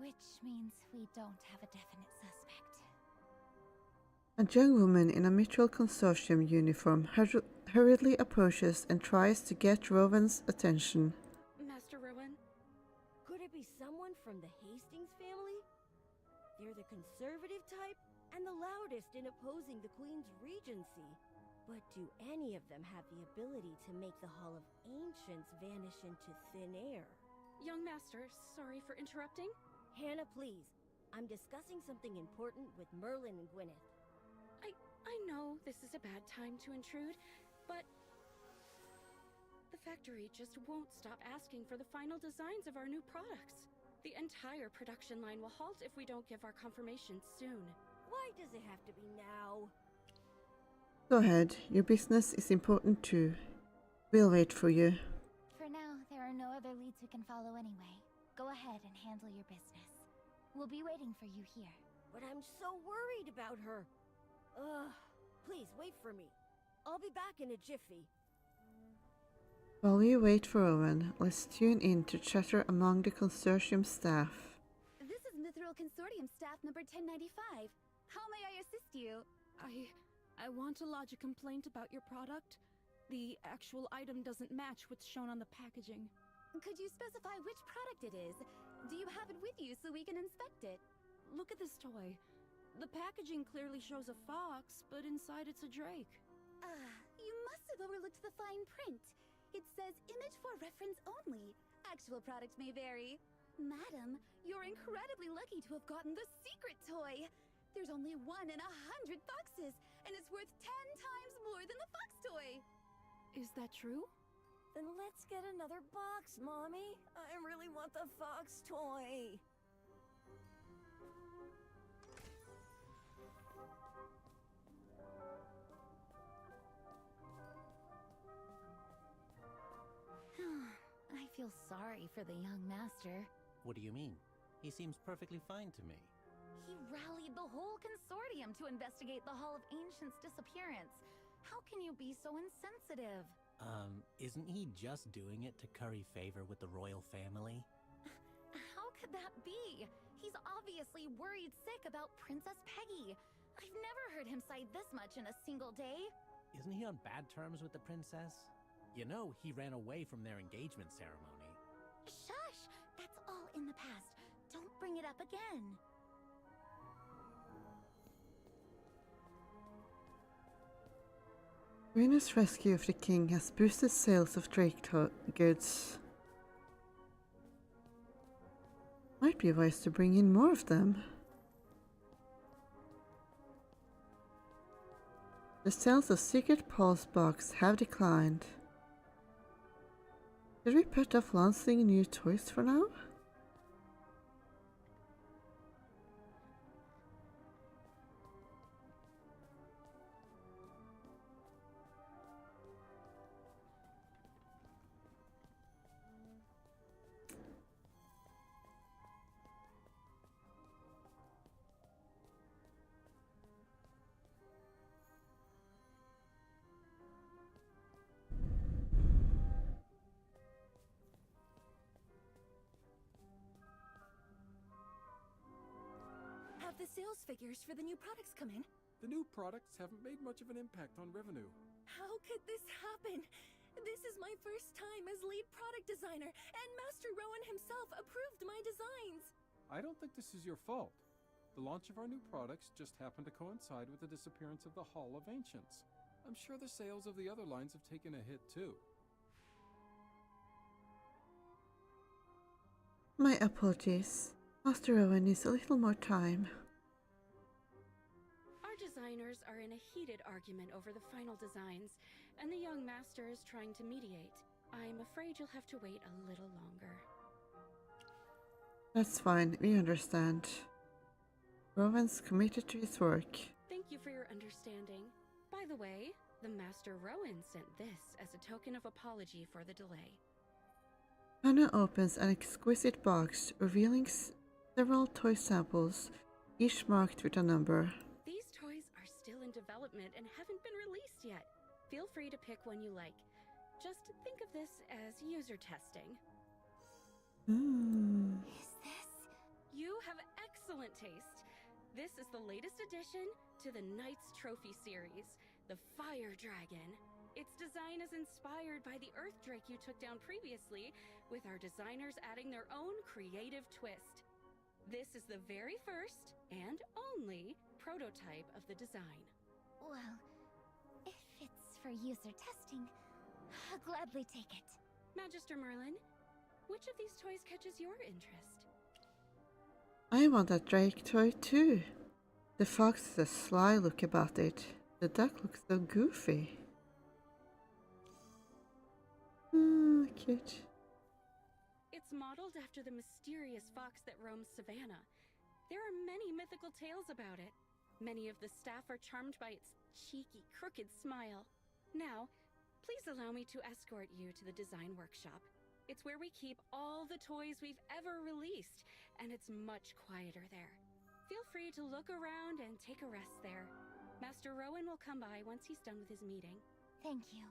Which means we don't have a definite suspect. A young woman in a mutual consortium uniform hurriedly approaches and tries to get Rowan's attention. Master Rowan? Could it be someone from the Hastings family? They're the conservative type and the loudest in opposing the Queen's regency. But do any of them have the ability to make the Hall of Ancients vanish into thin air? Young Master, sorry for interrupting. Hannah, please. I'm discussing something important with Merlin and Gwyneth. I know this is a bad time to intrude, but the factory just won't stop asking for the final designs of our new products. The entire production line will halt if we don't give our confirmation soon. Why does it have to be now? Go ahead, your business is important too. We'll wait for you. For now, there are no other leads we can follow anyway. Go ahead and handle your business. We'll be waiting for you here. But I'm so worried about her. Please wait for me. I'll be back in a jiffy. While we wait for Owen, let's tune in to chatter among the consortium staff. This is Mithril Consortium staff number 1095. How may I assist you? I want to lodge a complaint about your product. The actual item doesn't match what's shown on the packaging. Could you specify which product it is? Do you have it with you so we can inspect it? Look at this toy. The packaging clearly shows a fox, but inside it's a drake. You must have overlooked the fine print. It says image for reference only. Actual product may vary. Madam, you're incredibly lucky to have gotten the secret toy. There's only 1 in 100 foxes, and it's worth 10 times more than the fox toy. Is that true? Then let's get another box, Mommy. I really want the fox toy. I feel sorry for the young master. What do you mean? He seems perfectly fine to me. He rallied the whole consortium to investigate the Hall of Ancients' disappearance. How can you be so insensitive? Isn't he just doing it to curry favor with the royal family? How could that be? He's obviously worried sick about Princess Peggy. I've never heard him sigh this much in a single day. Isn't he on bad terms with the princess? You know, he ran away from their engagement ceremony. Shush! That's all in the past. Don't bring it up again. Rena's rescue of the king has boosted sales of Drake goods. Might be wise to bring in more of them. The sales of Secret Pulse Box have declined. Did we put off launching new toys for now? Have the sales figures for the new products come in? The new products haven't made much of an impact on revenue. How could this happen? This is my first time as lead product designer, and Master Rowan himself approved my designs. I don't think this is your fault. The launch of our new products just happened to coincide with the disappearance of the Hall of Ancients. I'm sure the sales of the other lines have taken a hit too. My apologies. Master Owen needs a little more time. Our designers are in a heated argument over the final designs, and the young master is trying to mediate. I'm afraid you'll have to wait a little longer. That's fine, we understand. Rowan's committed to his work. Thank you for your understanding. By the way, The Master Rowan sent this as a token of apology for the delay. Hannah opens an exquisite box, revealing several toy samples, each marked with a number. These toys are still in development and haven't been released yet. Feel free to pick one you like. Just think of this as user testing. Is this? You have excellent taste. This is the latest addition to the Knight's Trophy series, the Fire Dragon. Its design is inspired by the Earth Drake you took down previously, with our designers adding their own creative twist. This is the very first and only prototype of the design. Well, if it's for user testing, I'll gladly take it. Magister Merlin, which of these toys catches your interest? I want that Drake toy too. The fox has a sly look about it. The duck looks so goofy. Cute. It's modeled after the mysterious fox that roams Savannah. There are many mythical tales about it. Many of the staff are charmed by its cheeky, crooked smile. Now, please allow me to escort you to the design workshop. It's where we keep all the toys we've ever released, and it's much quieter there. Feel free to look around and take a rest there. Master Rowan will come by once he's done with his meeting. Thank you.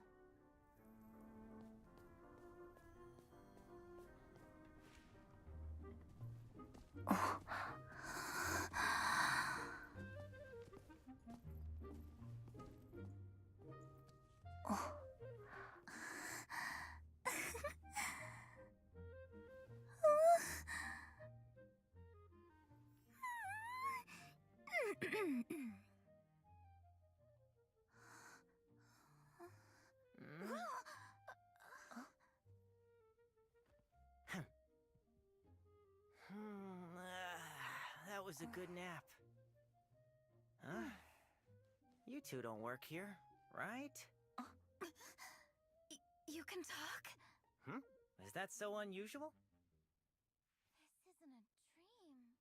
That was a good nap. Huh? You two don't work here, right? You can talk? Is that so unusual? This isn't a dream,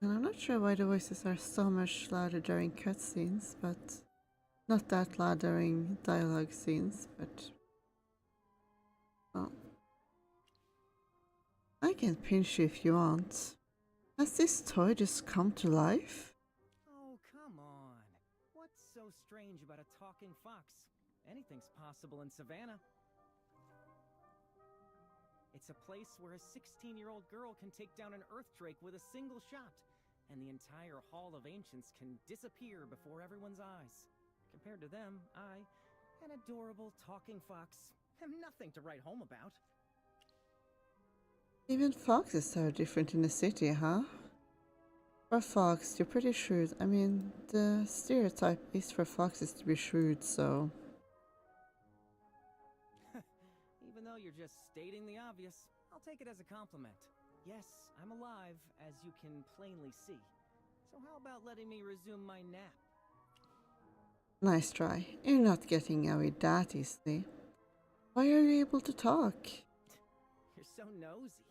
right? And I'm not sure why the voices are so much louder during cutscenes, but not that loud during dialogue scenes, but well, I can pinch you if you want. Has this toy just come to life? Oh, come on. What's so strange about a talking fox? Anything's possible in Savannah. It's a place where a 16-year-old girl can take down an Earth Drake with a single shot, and the entire Hall of Ancients can disappear before everyone's eyes. Compared to them, I, an adorable talking fox, am nothing to write home about. Even foxes are different in the city, huh? For a fox, you're pretty shrewd. I mean, the stereotype is for foxes to be shrewd, so... Even though you're just stating the obvious, I'll take it as a compliment. Yes, I'm alive, as you can plainly see. So how about letting me resume my nap? Nice try. You're not getting away that easily. Why are you able to talk? You're so nosy.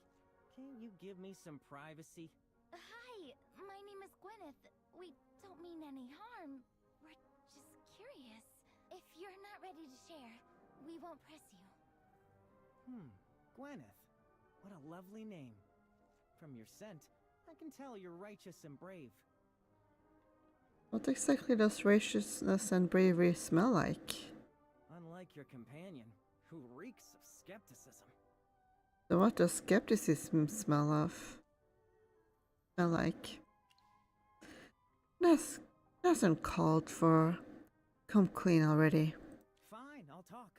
Can't you give me some privacy? Hi, my name is Gwyneth. We don't mean any harm. We're just curious. If you're not ready to share, we won't press you. Gwyneth. What a lovely name. From your scent, I can tell you're righteous and brave. What exactly does righteousness and bravery smell like? Unlike your companion, who reeks of skepticism. So what does skepticism smell like? That's uncalled for. Come clean already. Fine, I'll talk.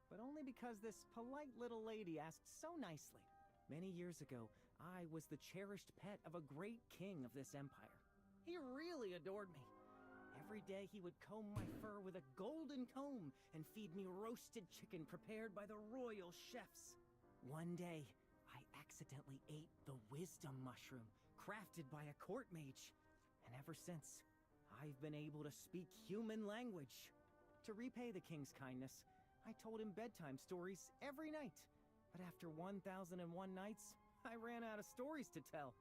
But only because this polite little lady asked so nicely. Many years ago, I was the cherished pet of a great king of this empire. He really adored me. Every day he would comb my fur with a golden comb and feed me roasted chicken prepared by the royal chefs. One day, I accidentally ate the wisdom mushroom crafted by a court mage. And ever since, I've been able to speak human language. To repay the king's kindness, I told him bedtime stories every night. But after 1001 nights, I ran out of stories to tell.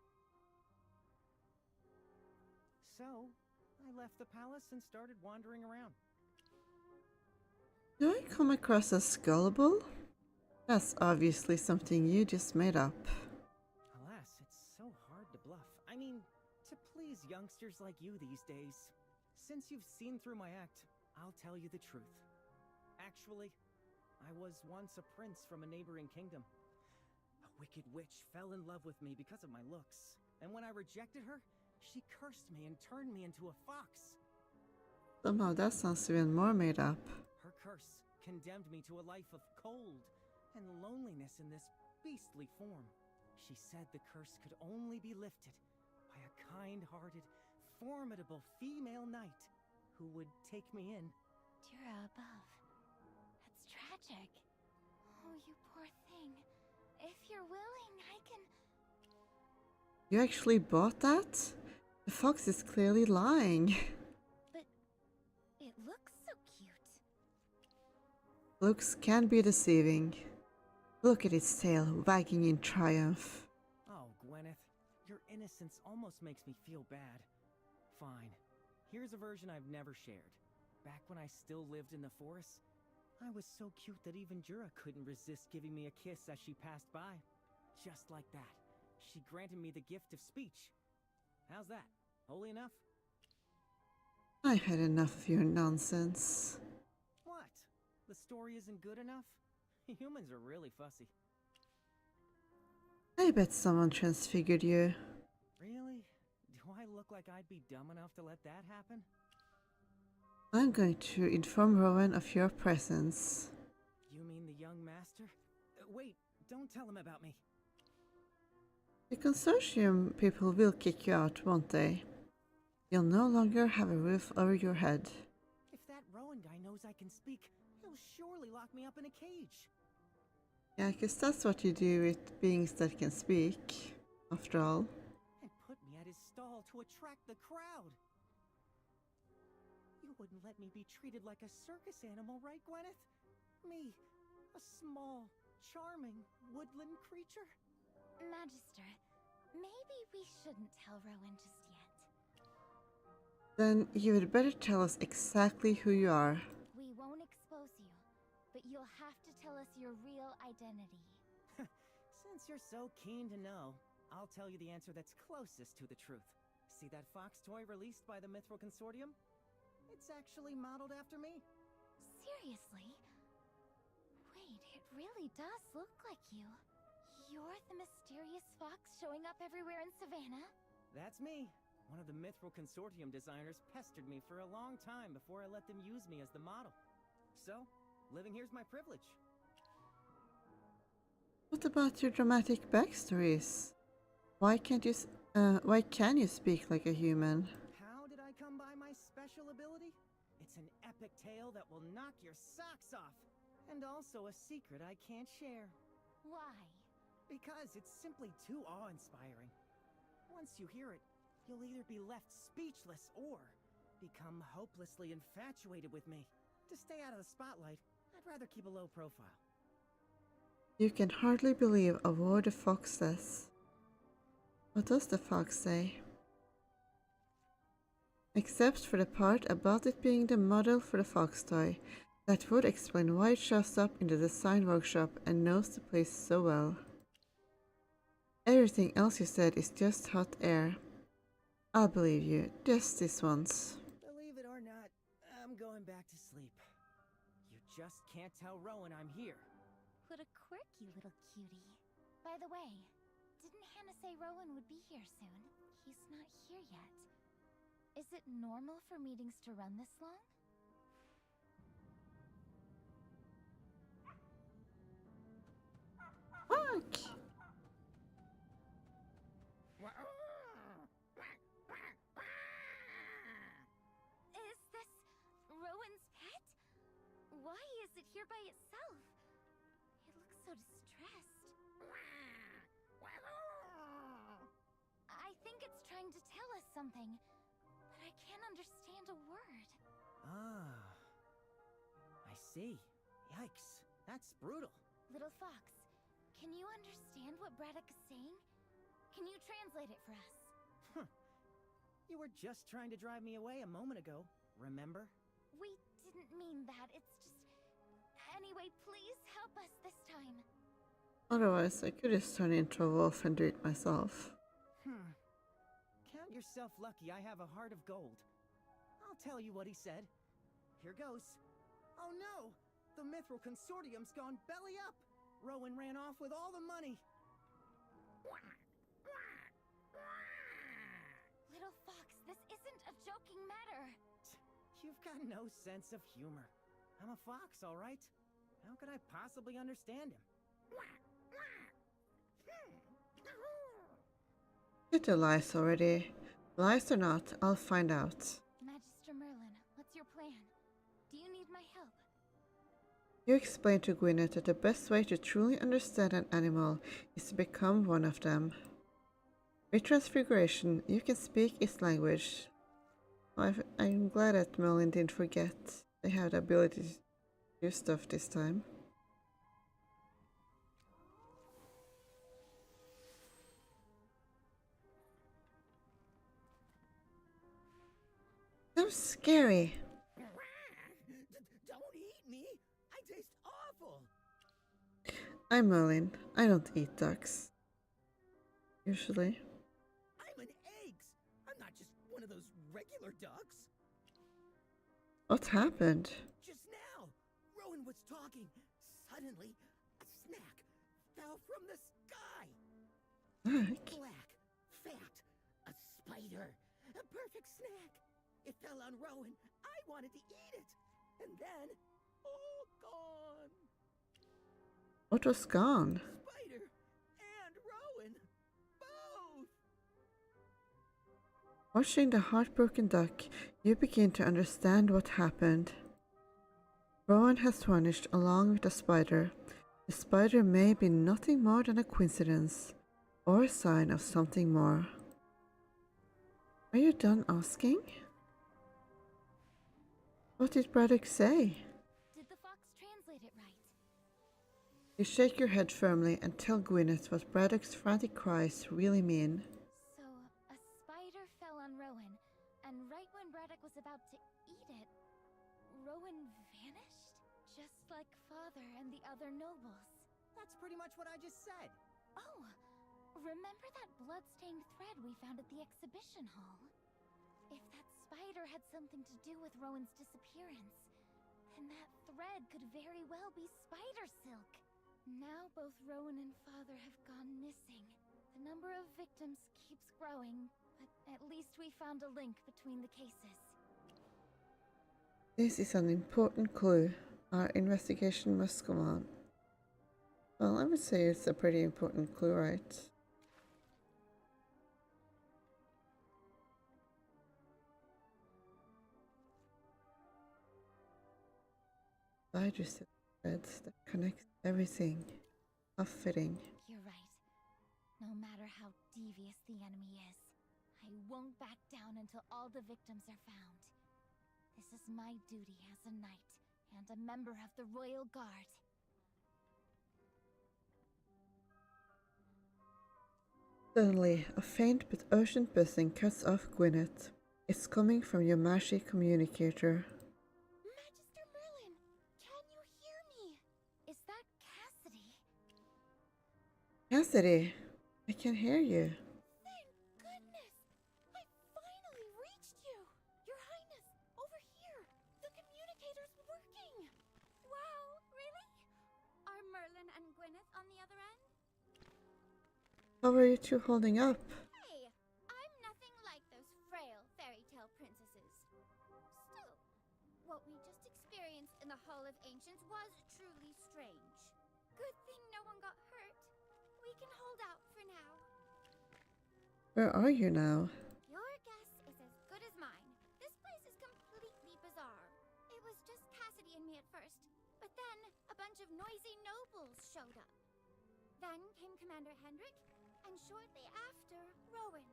So, I left the palace and started wandering around. Do I come across as gullible? That's obviously something you just made up. Alas, it's so hard to bluff. I mean, to please youngsters like you these days. Since you've seen through my act, I'll tell you the truth. Actually, I was once a prince from a neighboring kingdom. A wicked witch fell in love with me because of my looks. And when I rejected her, she cursed me and turned me into a fox. Somehow that sounds even more made up. Her curse condemned me to a life of cold and loneliness in this beastly form. She said the curse could only be lifted by a kind-hearted, formidable female knight who would take me in. Dura above. That's tragic. Oh, you poor thing. If you're willing, I can... You actually bought that? The fox is clearly lying. But it looks so cute. Looks can be deceiving. Look at its tail wagging in triumph. Oh, Gwyneth, your innocence almost makes me feel bad. Fine. Here's a version I've never shared. Back when I still lived in the forest, I was so cute that even Jura couldn't resist giving me a kiss as she passed by. Just like that, she granted me the gift of speech. How's that? Holy enough? I've had enough of your nonsense. What? The story isn't good enough? Humans are really fussy. I bet someone transfigured you. Really? Do I look like I'd be dumb enough to let that happen? I'm going to inform Rowan of your presence. You mean the young master? Wait, don't tell him about me. The consortium people will kick you out, won't they? You'll no longer have a roof over your head. If that Rowan guy knows I can speak, he'll surely lock me up in a cage. Yeah, 'cause that's what you do with beings that can speak, after all. And put me at his stall to attract the crowd. You wouldn't let me be treated like a circus animal, right, Gwyneth? Me, a small, charming woodland creature? Magister, maybe we shouldn't tell Rowan just yet. Then you would better tell us exactly who you are. We won't expose you, but you'll have to tell us your real identity. Since you're so keen to know, I'll tell you the answer that's closest to the truth. See that fox toy released by the Mithril Consortium? It's actually modeled after me. Seriously? Wait, it really does look like you. You're the mysterious fox showing up everywhere in Savannah? That's me. One of the Mithril Consortium designers pestered me for a long time before I let them use me as the model. So, living here's my privilege. What about your dramatic backstories? Why can you speak like a human? How did I come by my special ability? It's an epic tale that will knock your socks off. And also a secret I can't share. Why? Because it's simply too awe-inspiring. Once you hear it, you'll either be left speechless or become hopelessly infatuated with me. To stay out of the spotlight, I'd rather keep a low profile. You can hardly believe a word the fox says. What does the fox say? Except for the part about it being the model for the fox toy, that would explain why it shows up in the design workshop and knows the place so well. Everything else you said is just hot air. I'll believe you, just this once. Believe it or not, I'm going back to sleep. You just can't tell Rowan I'm here. What a quirky little cutie. By the way, didn't Hannah say Rowan would be here soon? He's not here yet. Is it normal for meetings to run this long? Fuck! Is this Rowan's pet? Why is it here by itself? It looks so distressed. I think it's trying to tell us something, but I can't understand a word. Ah. I see. Yikes. That's brutal. Little Fox, can you understand what Braddock is saying? Can you translate it for us? You were just trying to drive me away a moment ago, remember? We didn't mean that. It's just... Anyway, please help us this time. Otherwise, I could just turn into a wolf and do it myself. Count yourself lucky I have a heart of gold. I'll tell you what he said. Here goes. Oh no! The Mithril Consortium's gone belly up! Rowan ran off with all the money! Little Fox, this isn't a joking matter. You've got no sense of humor. I'm a fox, all right? How could I possibly understand him? Get the lies already. Lies or not, I'll find out. Magister Merlin, what's your plan? Do you need my help? You explained to Gwyneth that the best way to truly understand an animal is to become one of them. With Transfiguration, you can speak its language. I'm glad that Merlin didn't forget. They have the ability to do stuff this time. So scary. Don't eat me. I taste awful. I'm Merlin. I don't eat ducks. Usually. I'm an eggs. I'm not just one of those regular ducks. What happened? Just now, Rowan was talking. Suddenly, a snack fell from the sky. Black, fat, a spider. A perfect snack. It fell on Rowan. I wanted to eat it. And then, all gone. What was gone? Spider and Rowan. Both. Watching the heartbroken duck, you begin to understand what happened. Rowan has vanished along with the spider. The spider may be nothing more than a coincidence, or a sign of something more. Are you done asking? What did Braddock say? Did the fox translate it right? You shake your head firmly and tell Gwyneth what Braddock's frantic cries really mean. So, a spider fell on Rowan, and right when Braddock was about to eat it, Rowan vanished? Just like Father and the other nobles. That's pretty much what I just said. Oh, remember that blood-stained thread we found at the exhibition hall? If that spider had something to do with Rowan's disappearance, then that thread could very well be spider silk. Now both Rowan and Father have gone missing. The number of victims keeps growing, but at least we found a link between the cases. This is an important clue. Our investigation must go on. Well, I would say it's a pretty important clue, right? Spider threads that connect everything. How fitting. You're right. No matter how devious the enemy is, I won't back down until all the victims are found. This is my duty as a knight and a member of the Royal Guard. Suddenly, a faint but urgent buzzing cuts off Gwyneth. It's coming from your magic communicator. Magister Merlin, can you hear me? Is that Cassidy? Cassidy, I can hear you. Thank goodness! I finally reached you! Your Highness, over here! The communicator's working! Wow, really? Are Merlin and Gwyneth on the other end? How are you two holding up? Hey, I'm nothing like those frail fairy tale princesses. Still, what we just experienced in the Hall of Ancients was truly strange. Good thing no one got hurt. We can hold out for now. Where are you now? Your guess is as good as mine. This place is completely bizarre. It was just Cassidy and me at first, but then a bunch of noisy nobles showed up. Then came Commander Hendrik, and shortly after, Rowan.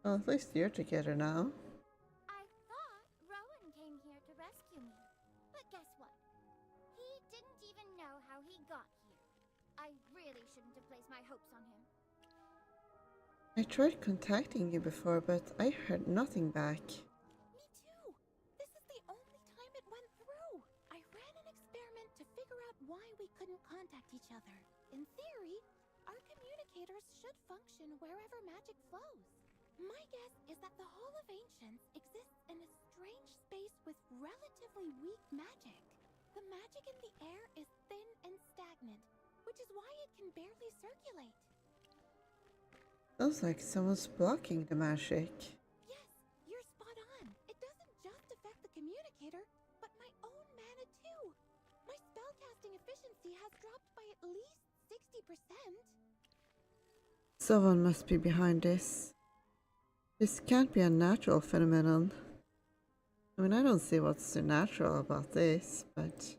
Well, at least you're together now. I thought Rowan came here to rescue me. But guess what? He didn't even know how he got here. I really shouldn't have placed my hopes on him. I tried contacting you before, but I heard nothing back. Me too! This is the only time it went through! I ran an experiment to figure out why we couldn't contact each other. In theory, our communicators should function wherever magic flows. My guess is that the Hall of Ancients exists in a strange space with relatively weak magic. The magic in the air is thin and stagnant, which is why it can barely circulate. Sounds like someone's blocking the magic. Yes, you're spot on. It doesn't just affect the communicator, but my own mana too. My spellcasting efficiency has dropped by at least 60%. Someone must be behind this. This can't be a natural phenomenon. I mean, I don't see what's so natural about this, but...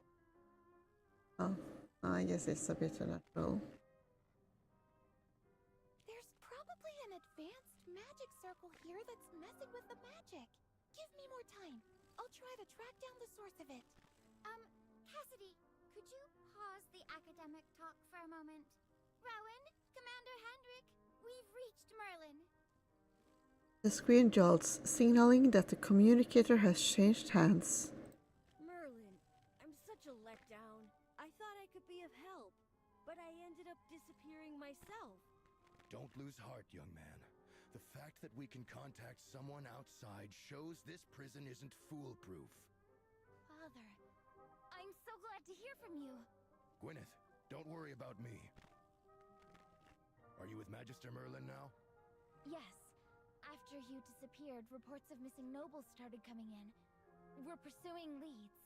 Oh, I guess it's a bit unnatural. There's probably an advanced magic circle here that's messing with the magic. Give me more time. I'll try to track down the source of it. Cassidy, could you pause the academic talk for a moment? Rowan, Commander Hendrik, we've reached Merlin. The screen jolts, signaling that the communicator has changed hands. Merlin, I'm such a letdown. I thought I could be of help, but I ended up disappearing myself. Don't lose heart, young man. The fact that we can contact someone outside shows this prison isn't foolproof. Father, I'm so glad to hear from you. Gwyneth, don't worry about me. Are you with Magister Merlin now? Yes. After you disappeared, reports of missing nobles started coming in. We're pursuing leads.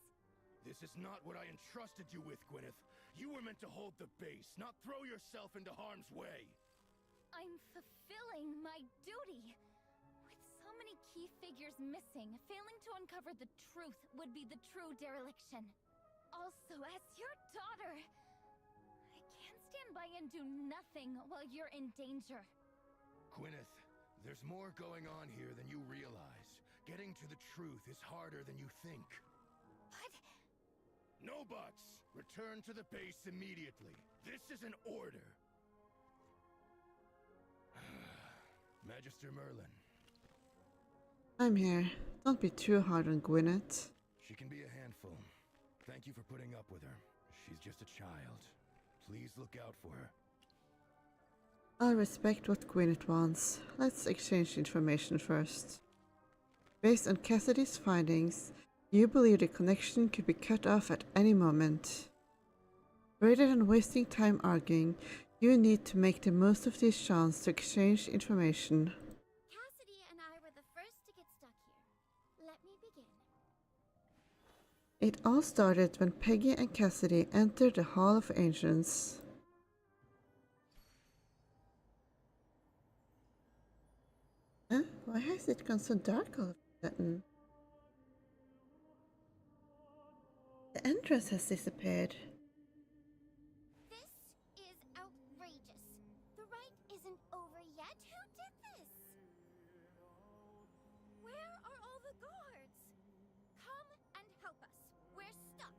This is not what I entrusted you with, Gwyneth. You were meant to hold the base, not throw yourself into harm's way. I'm fulfilling my duty. With so many key figures missing, failing to uncover the truth would be the true dereliction. Also, as your daughter, I can't stand by and do nothing while you're in danger. Gwyneth, there's more going on here than you realize. Getting to the truth is harder than you think. But... No buts! Return to the base immediately. This is an order. Magister Merlin. I'm here. Don't be too hard on Gwyneth. She can be a handful. Thank you for putting up with her. She's just a child. Please look out for her. I'll respect what Gwyneth wants. Let's exchange information first. Based on Cassidy's findings, you believe the connection could be cut off at any moment. Rather than wasting time arguing, you need to make the most of this chance to exchange information. Cassidy and I were the first to get stuck here. Let me begin. It all started when Peggy and Cassidy entered the Hall of Ancients. Huh? Why has it gone so dark all of a sudden? The entrance has disappeared. This is outrageous. The rite isn't over yet. Who did this? Where are all the guards? Come and help us. We're stuck.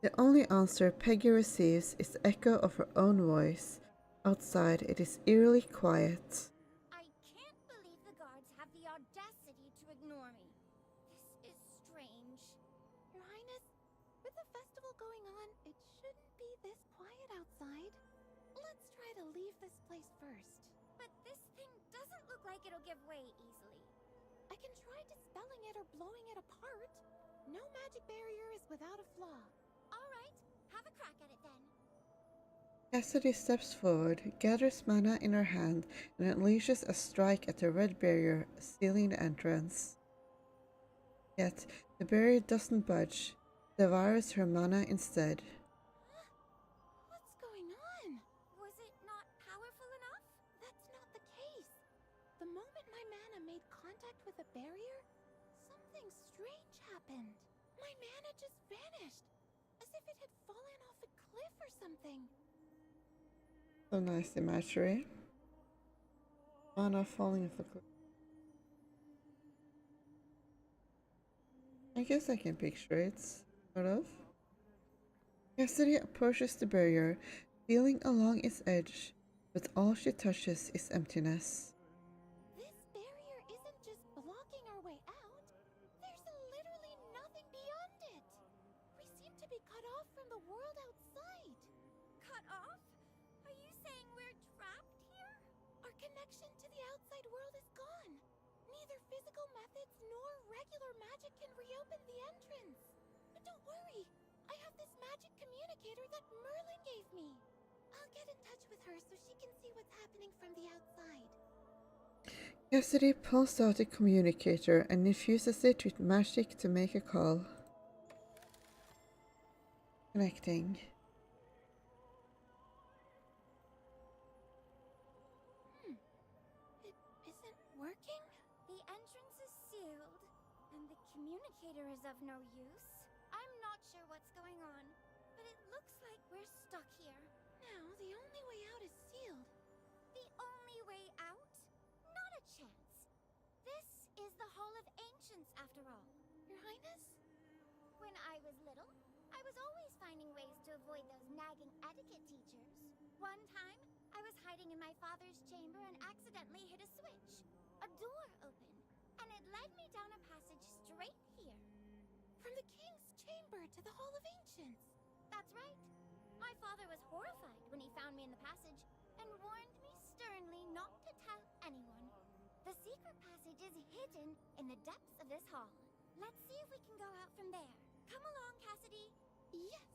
The only answer Peggy receives is the echo of her own voice. Outside, it is eerily quiet. I can't believe the guards have the audacity to ignore me. This is strange. Your Highness, with the festival going on, it shouldn't be this quiet outside. Let's try to leave this place first. But this thing doesn't look like it'll give way easily. I can try dispelling it or blowing it apart. No magic barrier is without a flaw. All right, have a crack at it then. Cassidy steps forward, gathers mana in her hand, and unleashes a strike at the red barrier, sealing the entrance. Yet, the barrier doesn't budge, devours her mana instead. What's going on? Was it not powerful enough? That's not the case. The moment my mana made contact with a barrier, something strange happened. My mana just vanished, as if it had fallen off a cliff or something. So nice imagery. Mana falling off a cliff. I guess I can picture it, sort of. Cassidy approaches the barrier, feeling along its edge. but all she touches is emptiness. This barrier isn't just blocking our way out. There's literally nothing beyond it. We seem to be cut off from the world outside. Cut off? Are you saying we're trapped here? Our connection to the outside world is gone. Neither physical methods nor regular magic can reopen the entrance. But don't worry. I have this magic communicator that Merlin gave me. I'll get in touch with her so she can see what's happening from the outside. Cassidy pulls out a communicator and infuses it with magic to make a call. Connecting. It isn't working? The entrance is sealed, and the communicator is of no use. I'm not sure what's going on, but it looks like we're stuck here. Now, the only way out is sealed. The only way out? Not a chance. This is the Hall of Ancients, after all. Your Highness? When I was little, I was always finding ways to avoid those nagging etiquette teachers. One time, I was hiding in my father's chamber and accidentally hit a switch. A door opened, and it led me down a passage straight here. From the king's chamber to the Hall of Ancients. That's right. My father was horrified when he found me in the passage and warned me sternly not to tell anyone. The secret passage is hidden in the depths of this hall. Let's see if we can go out from there. Come along, Cassidy. Yes.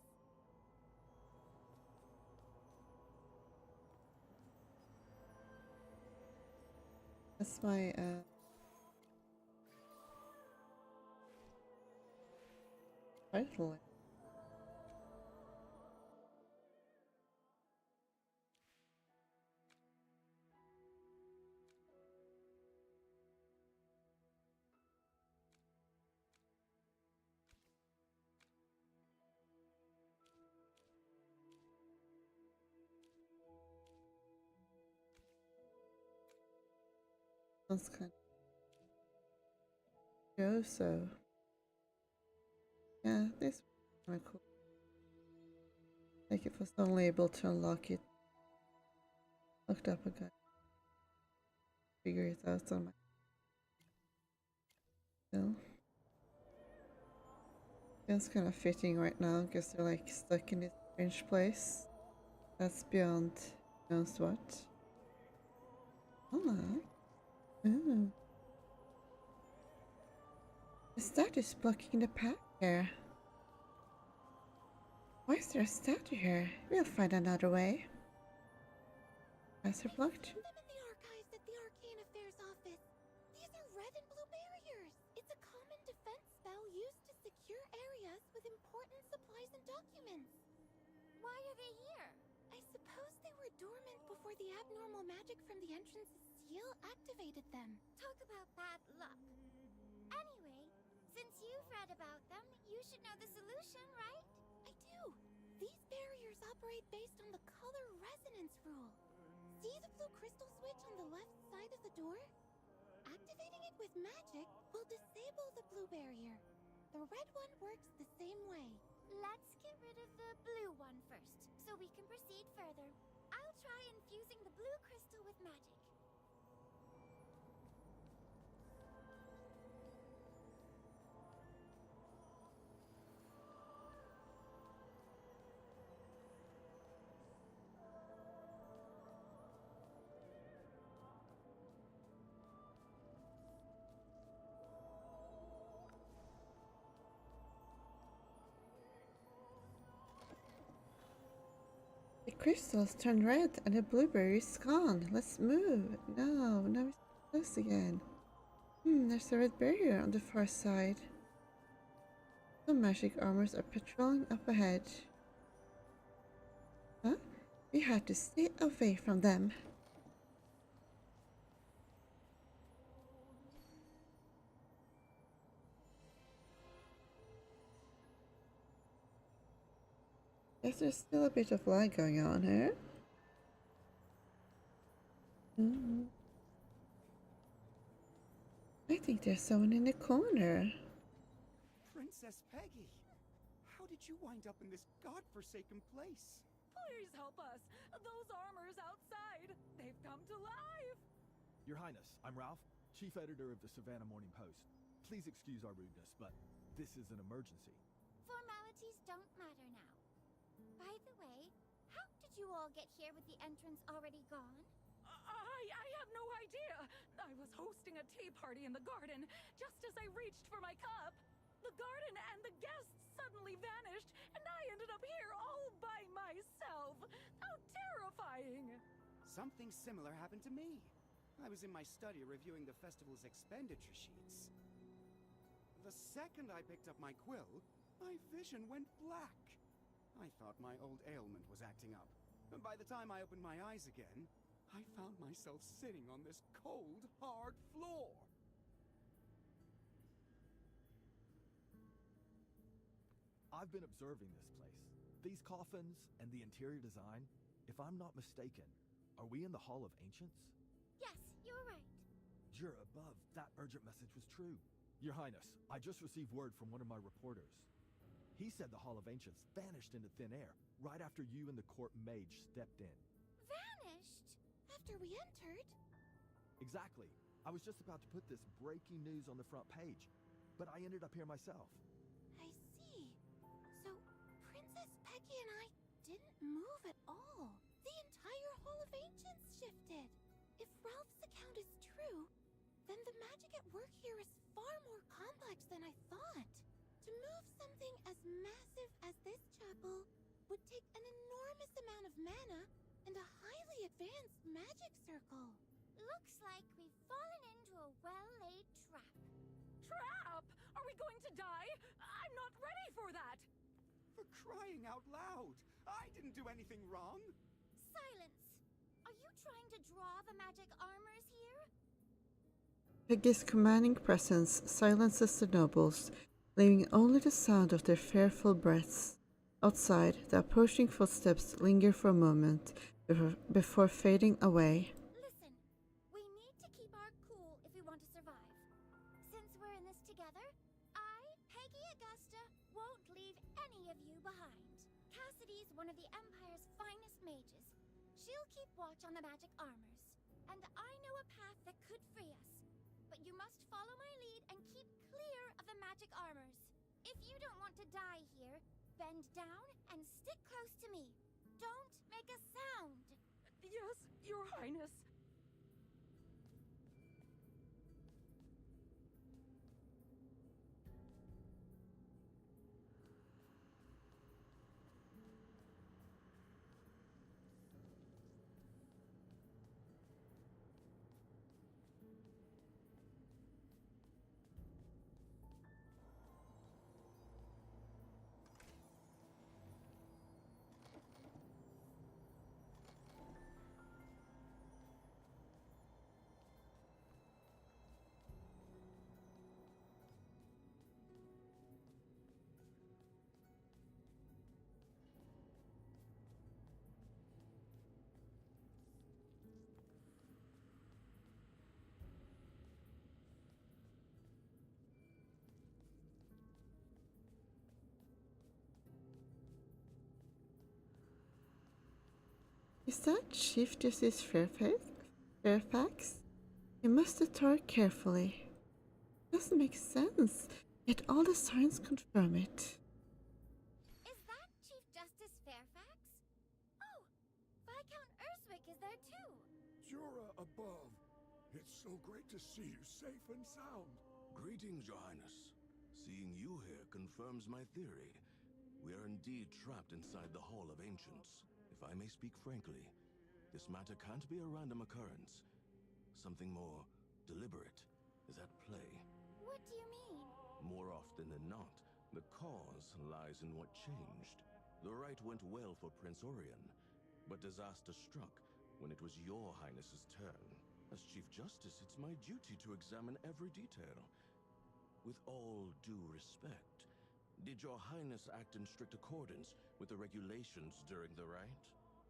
That's my title. Sounds kind of go so. Yeah, this is kind of cool. Like if I was only able to unlock it, looked up a guy, figure it out on my. No. Feels kind of fitting right now because they're like stuck in this strange place. That's beyond knows what. Oh. Ooh. The statue is blocking the path here. Why is there a statue here? We'll find another way. Paths are blocked. Them in the archives at the Arcane Affairs office. These are red and blue barriers. It's a common defense spell used to secure areas with important supplies and documents. Why are they here? I suppose they were dormant before the abnormal magic from the entrance's seal activated them. Talk about bad luck. Anyway, since you've read about them, you should know the solution, right? I do. These barriers operate based on the color resonance rule. See the blue crystal switch on the left side of the door? Activating it with magic will disable the blue barrier. The red one works the same way. Let's get rid of the blue one first, so we can proceed further. I'll try infusing the blue crystal with magic. The crystals turn red and the blueberry is gone. Let's move. No, now it's close again. There's a red barrier on the far side. Some magic armors are patrolling up ahead. Huh? We have to stay away from them. Guess there's still a bit of lag going on here. I think there's someone in the corner. Princess Peggy, how did you wind up in this godforsaken place? Please help us! Those armors outside! They've come to life! Your Highness, I'm Ralph, Chief Editor of the Savannah Morning Post. Please excuse our rudeness, but this is an emergency. Formalities don't matter now. By the way, how did you all get here with the entrance already gone? I have no idea. I was hosting a tea party in the garden just as I reached for my cup. The garden and the guests suddenly vanished, and I ended up here all by myself. How terrifying! Something similar happened to me. I was in my study reviewing the festival's expenditure sheets. The second I picked up my quill, my vision went black. I thought my old ailment was acting up. And by the time I opened my eyes again, I found myself sitting on this cold, hard floor. I've been observing this place. These coffins and the interior design, if I'm not mistaken, are we in the Hall of Ancients? Yes, you're right. Jura above, that urgent message was true. Your Highness, I just received word from one of my reporters. He said the Hall of Ancients vanished into thin air right after you and the court mage stepped in. Vanished? After we entered? Exactly. I was just about to put this breaking news on the front page, but I ended up here myself. I see. So, Princess Peggy and I didn't move at all. The entire Hall of Ancients shifted. If Ralph's account is true, then the magic at work here is far more complex than I thought. To move something as massive as this chapel would take an enormous amount of mana and a highly advanced magic circle. Looks like we've fallen into a well-laid trap. Trap? Are we going to die? I'm not ready for that! For crying out loud! I didn't do anything wrong! Silence! Are you trying to draw the magic armors here? Peggy's commanding presence silences the nobles, leaving only the sound of their fearful breaths. Outside, the approaching footsteps linger for a moment before fading away. Listen, we need to keep our cool if we want to survive. Since we're in this together, I, Peggy Augusta, won't leave any of you behind. Cassidy's one of the Empire's finest mages. She'll keep watch on the magic armors. And I know a path that could free us. But you must follow my lead and keep clear of the magic armors. If you don't want to die here, bend down and stick close to me. Don't make a sound. Yes, Your Highness. Is that Chief Justice Fairfax? He must have thought carefully. Doesn't make sense, yet all the signs confirm it. Is that Chief Justice Fairfax? Oh, Viscount Urswick is there too. Jura above. It's so great to see you safe and sound. Greetings, Your Highness. Seeing you here confirms my theory. We are indeed trapped inside the Hall of Ancients. If I may speak frankly, this matter can't be a random occurrence. Something more deliberate is at play. What do you mean? More often than not, the cause lies in what changed. The rite went well for Prince Orion, but disaster struck when it was your Highness's turn. As Chief Justice, it's my duty to examine every detail. With all due respect, did your Highness act in strict accordance with the regulations during the rite?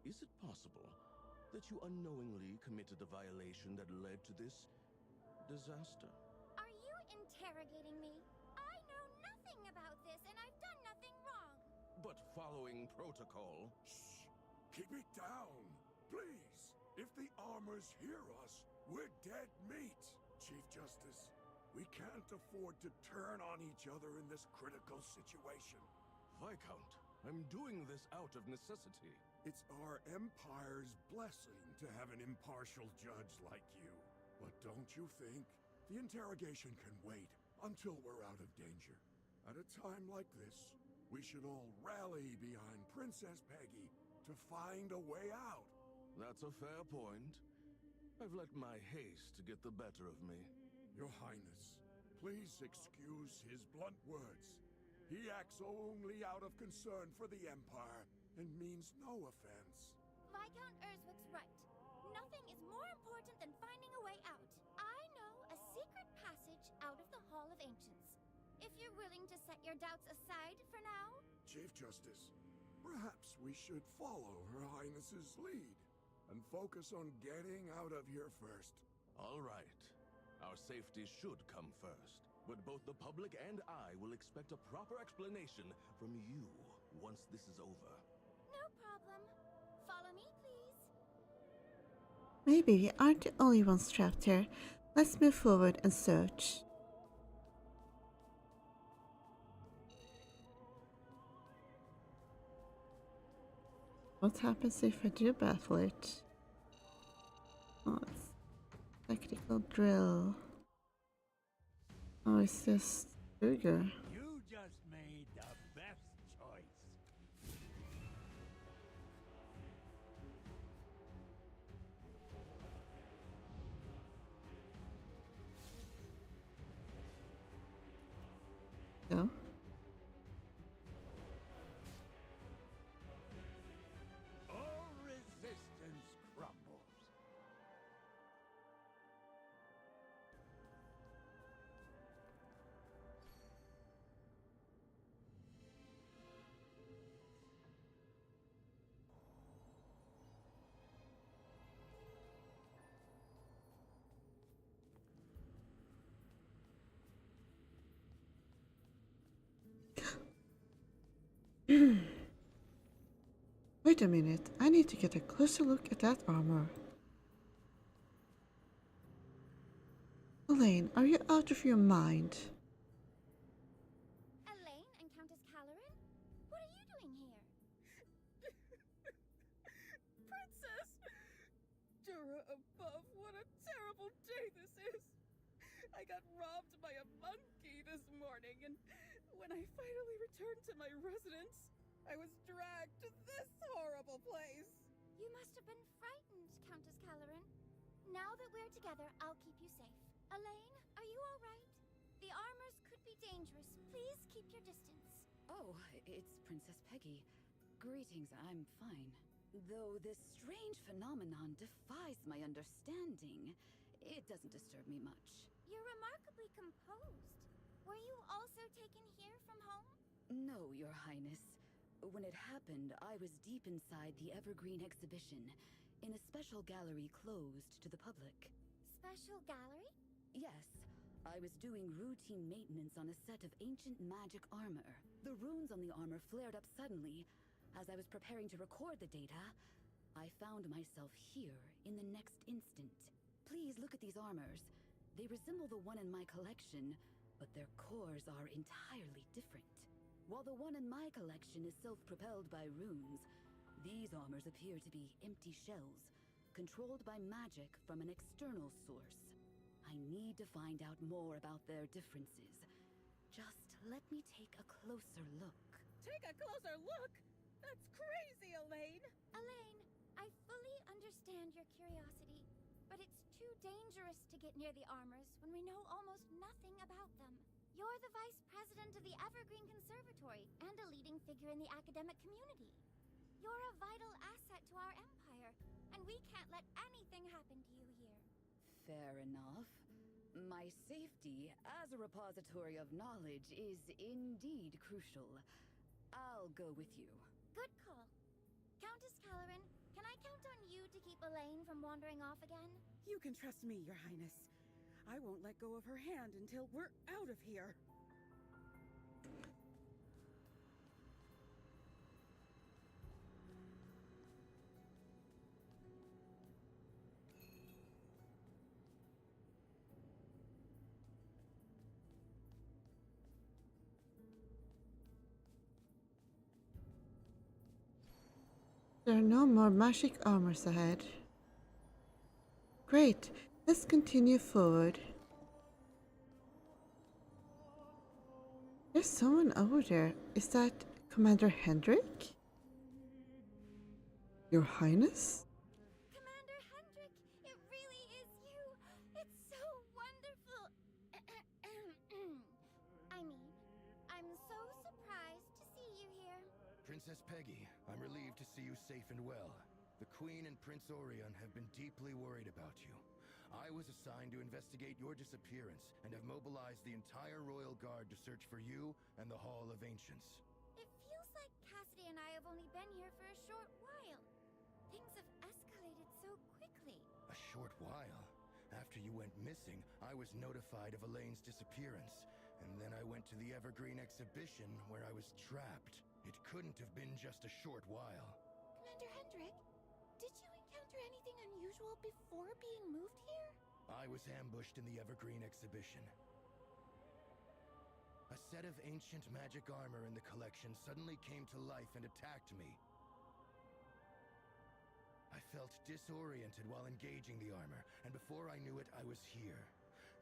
Is it possible that you unknowingly committed a violation that led to this disaster? Are you interrogating me? I know nothing about this, and I've done nothing wrong. But following protocol... Shh! Keep it down, please. If the armors hear us, we're dead meat. Chief Justice, we can't afford to turn on each other in this critical situation. Viscount, I'm doing this out of necessity. It's our Empire's blessing to have an impartial judge like you. But don't you think the interrogation can wait until we're out of danger? At a time like this, we should all rally behind Princess Peggy to find a way out. That's a fair point. I've let my haste get the better of me. Your Highness, please excuse his blunt words. He acts only out of concern for the Empire and means no offense. Viscount Urswick's right. Nothing is more important than finding a way out. I know a secret passage out of the Hall of Ancients. If you're willing to set your doubts aside for now. Chief Justice, perhaps we should follow Her Highness's lead and focus on getting out of here first. All right. Our safety should come first. But both the public and I will expect a proper explanation from you once this is over. No problem. Follow me, please. Maybe we aren't the only ones trapped here. Let's move forward and search. What happens if I do battle it? Oh, it's tactical drill. Oh, it's just bigger. You just made the best choice. No? All resistance crumbles. Wait a minute, I need to get a closer look at that armor. Elaine, are you out of your mind? Elaine and Countess Calorin? What are you doing here? Princess! Dura above, what a terrible day this is! I got robbed by a monkey this morning, and when I finally returned to my residence, I was dragged to this horrible place. You must have been frightened, Countess Calorin. Now that we're together, I'll keep you safe. Elaine, are you all right? The armors could be dangerous. Please keep your distance. Oh, it's Princess Peggy. Greetings, I'm fine. Though this strange phenomenon defies my understanding, it doesn't disturb me much. You're remarkably composed. Were you also taken here from home? No, Your Highness. When it happened, I was deep inside the Evergreen exhibition, in a special gallery closed to the public. Special gallery? Yes. I was doing routine maintenance on a set of ancient magic armor. The runes on the armor flared up suddenly. As I was preparing to record the data, I found myself here in the next instant. Please look at these armors. They resemble the one in my collection, but their cores are entirely different. While the one in my collection is self-propelled by runes, these armors appear to be empty shells, controlled by magic from an external source. I need to find out more about their differences. Just let me take a closer look. Take a closer look? That's crazy, Elaine! Elaine, I fully understand your curiosity, but it's too dangerous to get near the armors when we know almost nothing about them. You're the vice president of the Evergreen Conservatory and a leading figure in the academic community. You're a vital asset to our empire, and we can't let anything happen to you here. Fair enough. My safety as a repository of knowledge is indeed crucial. I'll go with you. Good call. Countess Calorin, can I count on you to keep Elaine from wandering off again? You can trust me, Your Highness. I won't let go of her hand until we're out of here. There are no more magic armors ahead. Great, let's continue forward. There's someone over there. Is that Commander Hendrik? Your Highness? Commander Hendrik, it really is you. It's so wonderful. I'm so surprised to see you here. Princess Peggy, I'm relieved to see you safe and well. The Queen and Prince Orion have been deeply worried about you. I was assigned to investigate your disappearance and have mobilized the entire Royal Guard to search for you and the Hall of Ancients. It feels like Cassidy and I have only been here for a short while. Things have escalated so quickly. A short while. After you went missing, I was notified of Elaine's disappearance, and then I went to the Evergreen exhibition where I was trapped. It couldn't have been just a short while. Commander Hendrik, did you encounter anything unusual before being moved here? I was ambushed in the Evergreen exhibition. A set of ancient magic armor in the collection suddenly came to life and attacked me. I felt disoriented while engaging the armor, and before I knew it, I was here.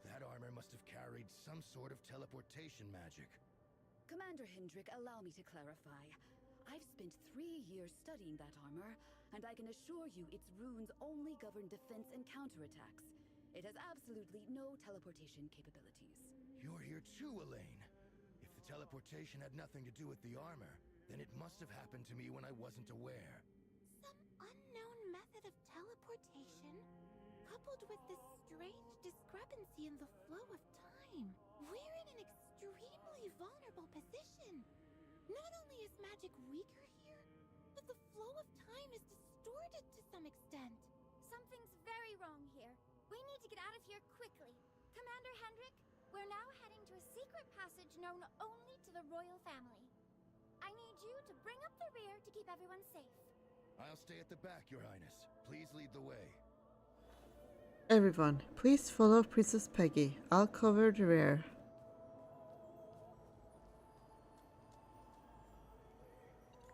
That armor must have carried some sort of teleportation magic. Commander Hendrik, allow me to clarify. I've spent 3 years studying that armor, and I can assure you its runes only govern defense and counterattacks. It has absolutely no teleportation capabilities. You're here too, Elaine. If the teleportation had nothing to do with the armor, then it must have happened to me when I wasn't aware. Some unknown method of teleportation, coupled with this strange discrepancy in the flow of time. We're in an extremely vulnerable position. Not only is magic weaker here, but the flow of time is distorted to some extent. Something's very wrong here. We need to get out of here quickly. Commander Hendrik, we're now heading to a secret passage known only to the royal family. I need you to bring up the rear to keep everyone safe. I'll stay at the back, Your Highness. Please lead the way. Everyone, please follow Princess Peggy. I'll cover the rear.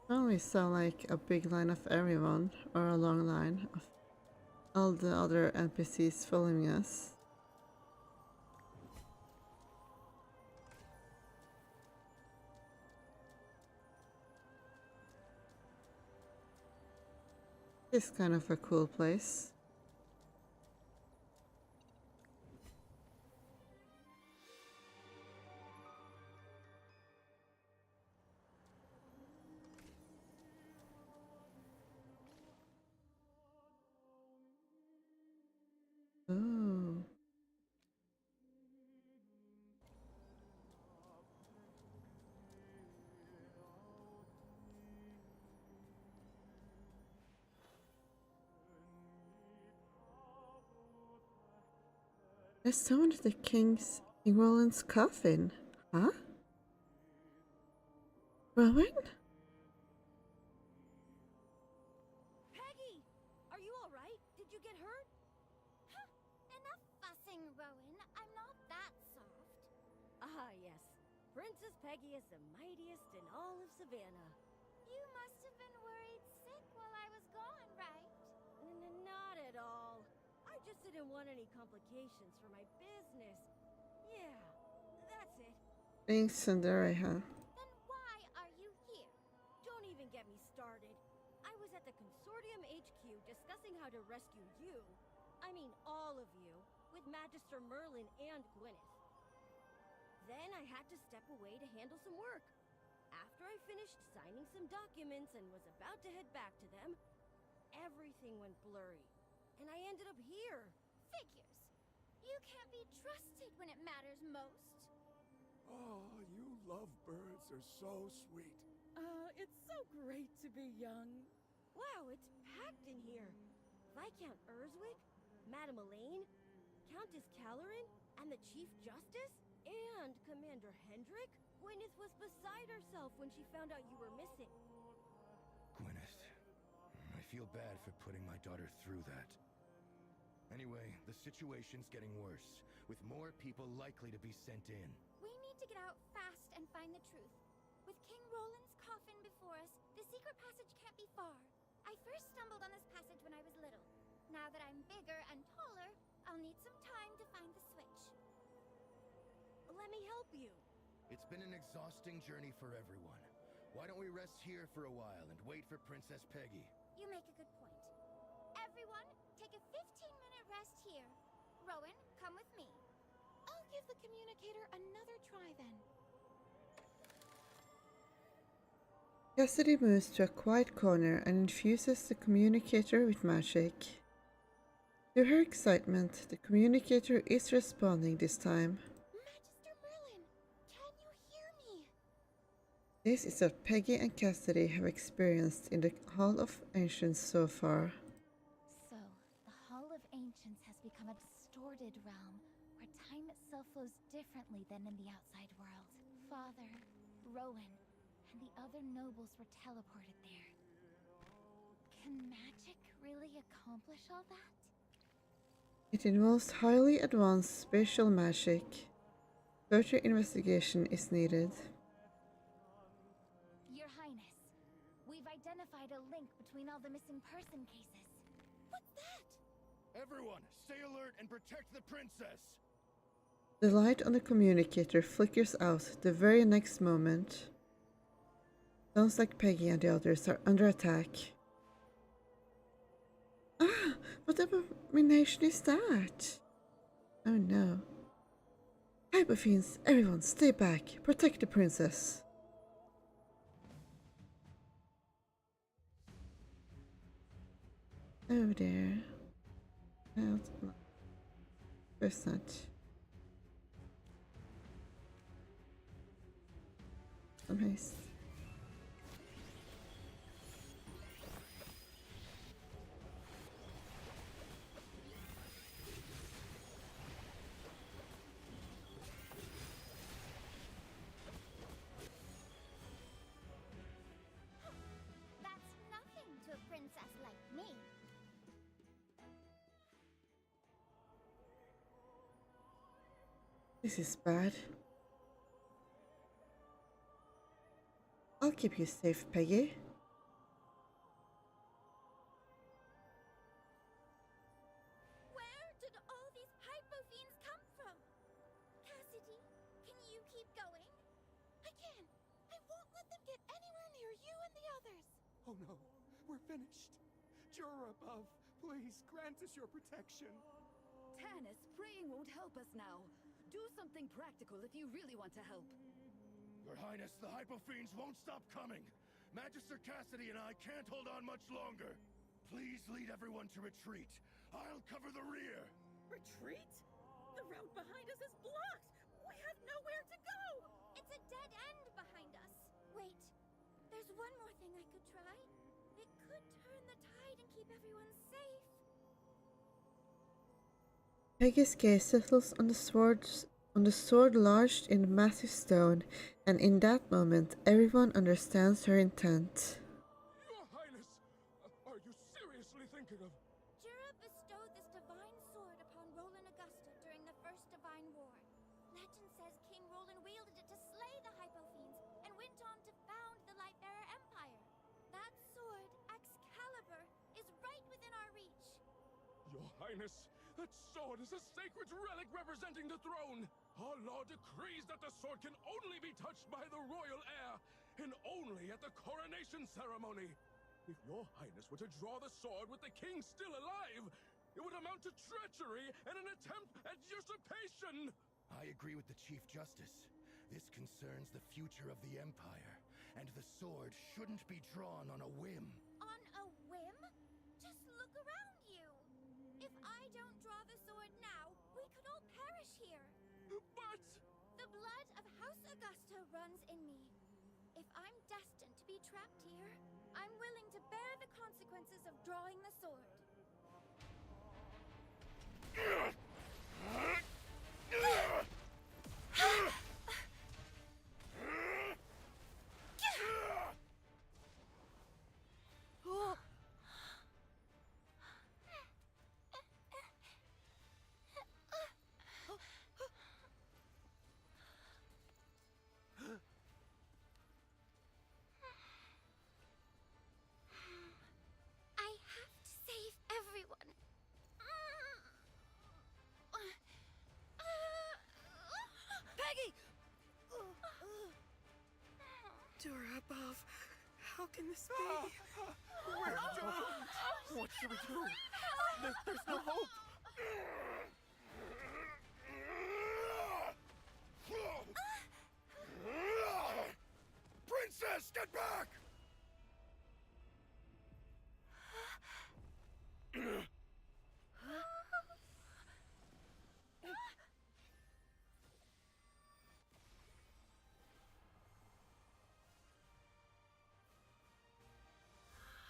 Only sound like a big line of everyone, or a long line of all the other NPCs following us. It's kind of a cool place. Ooh. There's someone at the King Roland's coffin. Huh? Rowan? Peggy! Are you alright? Did you get hurt? Huh, enough fussing, Rowan. I'm not that soft. Ah, yes. Princess Peggy is the mightiest in all of Savannah. You must have been worried sick while I was gone, right? Not at all. I just didn't want any complications for my business. Yeah, that's it. Thanks, Cinderella. Then why are you here? Don't even get me started. I was at the Consortium HQ discussing how to rescue you. I mean all of you, with Magister Merlin and Gwyneth. Then I had to step away to handle some work. After I finished signing some documents and was about to head back to them, everything went blurry. And I ended up here. Figures. You can't be trusted when it matters most. Oh, you lovebirds are so sweet. It's so great to be young. Wow, it's packed in here. Viscount Urswick, Madame Elaine, Countess Calorin, and the Chief Justice, and Commander Hendrik. Gwyneth was beside herself when she found out you were missing. Gwyneth, I feel bad for putting my daughter through that. Anyway, the situation's getting worse, with more people likely to be sent in. We need to get out fast and find the truth. With King Roland's coffin before us, the secret passage can't be far. I first stumbled on this passage when I was little. Now that I'm bigger and taller, I'll need some time to find the switch. Let me help you. It's been an exhausting journey for everyone. Why don't we rest here for a while and wait for Princess Peggy? You make a good point. Everyone, take a 15-minute rest here. Rowan, come with me. I'll give the communicator another try then. Cassidy moves to a quiet corner and infuses the communicator with magic. To her excitement, the communicator is responding this time. Magister Merlin, can you hear me? This is what Peggy and Cassidy have experienced in the Hall of Ancients so far. So, the Hall of Ancients has become a distorted realm where time itself flows differently than in the outside world. Father, Rowan, and the other nobles were teleported there. Can magic really accomplish all that? It involves highly advanced spatial magic. Further investigation is needed. Your Highness, we've identified a link between all the missing person cases. What's that? Everyone, stay alert and protect the princess! The light on the communicator flickers out the very next moment. Sounds like Peggy and the others are under attack. Ah! What abomination is that? Oh no. Hypofiends, everyone stay back. Protect the princess. Oh dear. No, first not. Some haste. That's nothing to a princess like me. This is bad. I'll keep you safe, Peggy. Where did all these hypofiends come from? Cassidy, can you keep going? I can. I won't let them get anywhere near you and the others. Oh no, we're finished. Juror above, please grant us your protection. Tannis, praying won't help us now. Do something practical if you really want to help. Your Highness, the Hypofiends won't stop coming. Magister Cassidy and I can't hold on much longer. Please lead everyone to retreat. I'll cover the rear. Retreat? The route behind us is blocked! We have nowhere to go! It's a dead end behind us. Wait, there's one more thing I could try. It could turn the tide and keep everyone safe. Peggy's gaze settles on the sword lodged in massive stone, and in that moment everyone understands her intent. Your Highness! Are you seriously thinking of... Jura bestowed this divine sword upon Roland Augusta during the First Divine War. Legend says King Roland wielded it to slay the Hypofiends and went on to found the Lightbearer Empire. That sword, Excalibur, is right within our reach. Your Highness, that sword is a sacred relic representing the throne! Our law decrees that the sword can only be touched by the royal heir, and only at the coronation ceremony. If your Highness were to draw the sword with the king still alive, it would amount to treachery and an attempt at usurpation! I agree with the Chief Justice. This concerns the future of the Empire, and the sword shouldn't be drawn on a whim. On a whim? Just look around you. If I don't draw the sword now, we could all perish here. But... The blood of House Augusta runs in me. If I'm destined to be trapped here, I'm willing to bear the consequences of drawing the sword. Endure above. How can this be? We're doomed! What should we do? There's no hope! Princess, get back!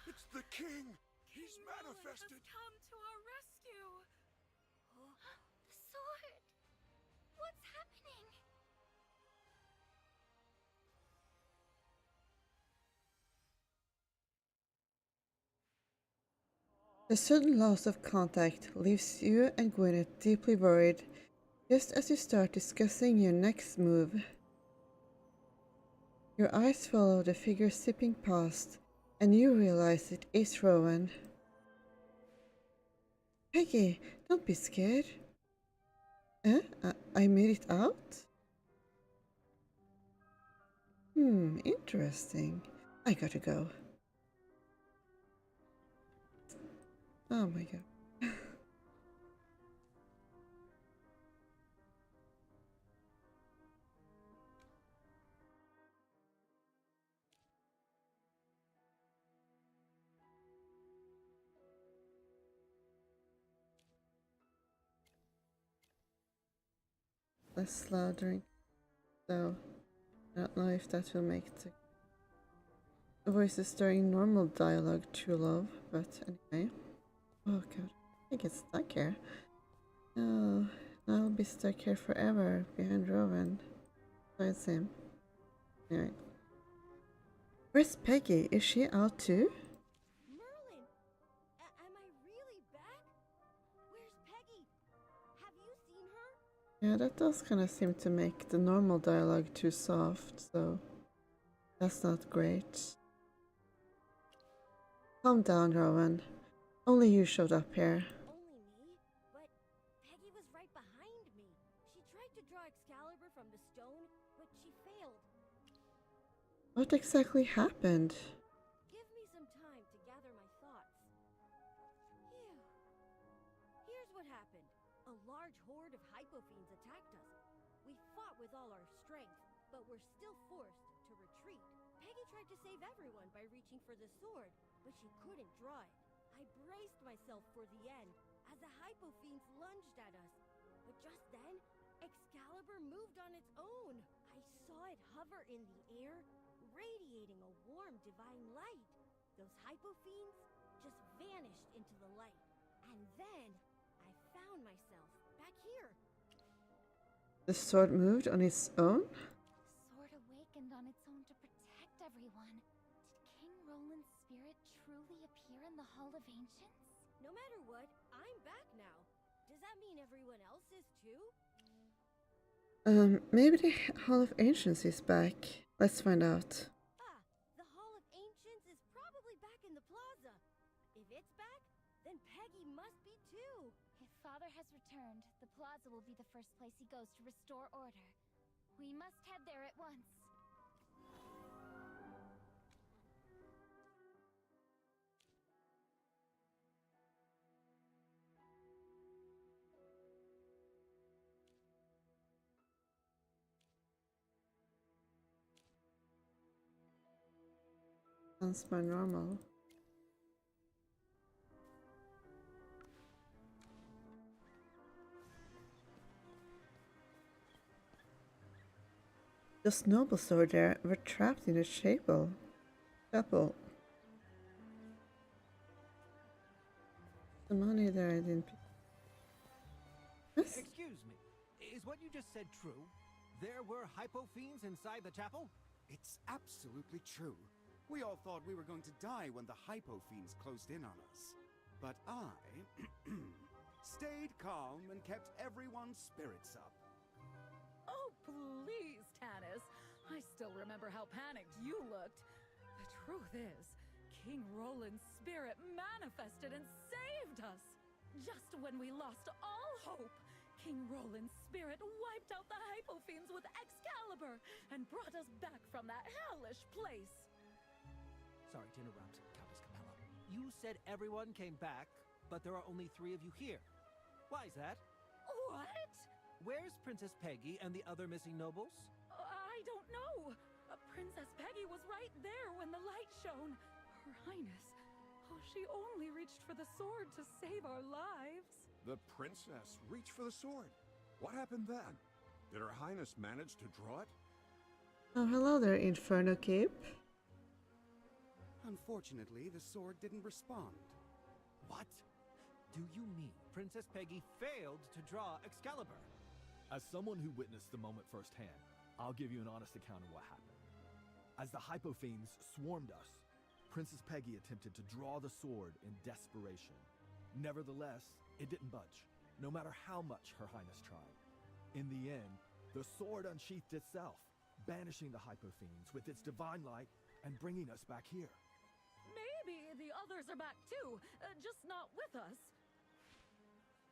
It's the king! He's manifested! Has come to our rescue! The sword! What's happening? The sudden loss of contact leaves you and Gwyneth deeply worried just as you start discussing your next move. Your eyes follow the figure zipping past, and you realize it is Rowan. Peggy, don't be scared. I made it out? Interesting. I gotta go. Oh my god. Less slaughtering, so I don't know if that will make the voices during normal dialogue true love, but anyway. Oh god, I get stuck here. No, I'll be stuck here forever behind Rowan. So it's him. Anyway. Where's Peggy? Is she out too? Merlin! Am I really back? Where's Peggy? Have you seen her? Yeah, that does kind of seem to make the normal dialogue too soft, so that's not great. Calm down, Rowan. Only you showed up here. Only me? But Peggy was right behind me. She tried to draw Excalibur from the stone, but she failed. What exactly happened? Give me some time to gather my thoughts. Phew. Here's what happened. A large horde of hypofiends attacked us. We fought with all our strength, but were still forced to retreat. Peggy tried to save everyone by reaching for the sword, but she couldn't draw it. I braced myself for the end as the hypofiends lunged at us. But just then, Excalibur moved on its own. I saw it hover in the air, radiating a warm divine light. Those hypofiends just vanished into the light. And then I found myself back here. The sword moved on its own? The sword awakened on its own to protect everyone. Did King Roland's spirit truly appear in the Hall of Ancients? No matter what, I'm back now. Does that mean everyone else is too? Maybe the Hall of Ancients is back. Let's find out. The Hall of Ancients is probably back in the plaza. If it's back, then Peggy must be too. If Father has returned, the plaza will be the first place he goes to restore order. We must head there at once. Sounds more normal. Those nobles over there were trapped in a chapel. The money there I didn't pick. Yes? Excuse me, is what you just said true? There were hypofiends inside the chapel? It's absolutely true. We all thought we were going to die when the hypofiends closed in on us. But I stayed calm and kept everyone's spirits up. Oh, please, Tanis. I still remember how panicked you looked. The truth is, King Roland's spirit manifested and saved us. Just when we lost all hope, King Roland's spirit wiped out the Hypofiends with Excalibur and brought us back from that hellish place. Sorry to interrupt, Countess Capella. You said everyone came back, but there are only 3 of you here. Why is that? What? Where's Princess Peggy and the other missing nobles? I don't know. Princess Peggy was right there when the light shone. Her Highness, she only reached for the sword to save our lives. The princess reached for the sword. What happened then? Did Her Highness manage to draw it? Oh, hello there, Inferno Cape. Unfortunately, the sword didn't respond. What? Do you mean Princess Peggy failed to draw Excalibur? As someone who witnessed the moment firsthand, I'll give you an honest account of what happened. As the Hypofiends swarmed us, Princess Peggy attempted to draw the sword in desperation. Nevertheless, it didn't budge, no matter how much Her Highness tried. In the end, the sword unsheathed itself, banishing the Hypofiends with its divine light and bringing us back here. Maybe the others are back too, just not with us.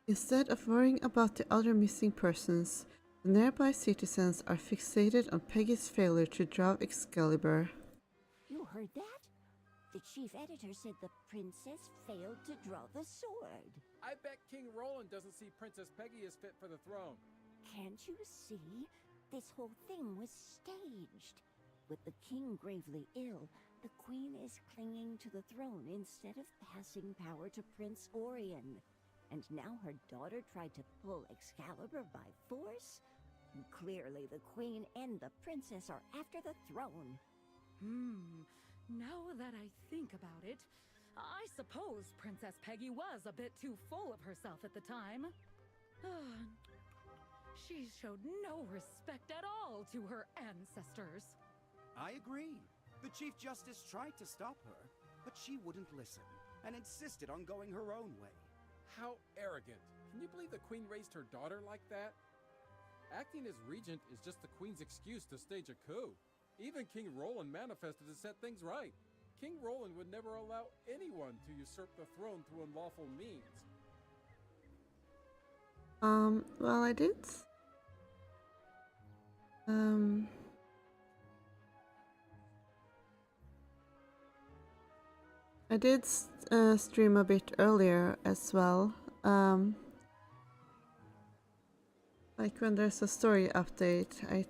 Instead of worrying about the other missing persons, the nearby citizens are fixated on Peggy's failure to draw Excalibur. You heard that? The chief editor said the princess failed to draw the sword. I bet King Roland doesn't see Princess Peggy as fit for the throne. Can't you see? This whole thing was staged. With the king gravely ill, the queen is clinging to the throne instead of passing power to Prince Orion. And now her daughter tried to pull Excalibur by force? Clearly the queen and the princess are after the throne. Now that I think about it, I suppose Princess Peggy was a bit too full of herself at the time. She showed no respect at all to her ancestors. I agree. The Chief Justice tried to stop her, but she wouldn't listen and insisted on going her own way. How arrogant. Can you believe the Queen raised her daughter like that? Acting as regent is just the Queen's excuse to stage a coup. Even King Roland manifested to set things right. King Roland would never allow anyone to usurp the throne through unlawful means. Well, I did. I did stream a bit earlier as well. Like when there's a story update, I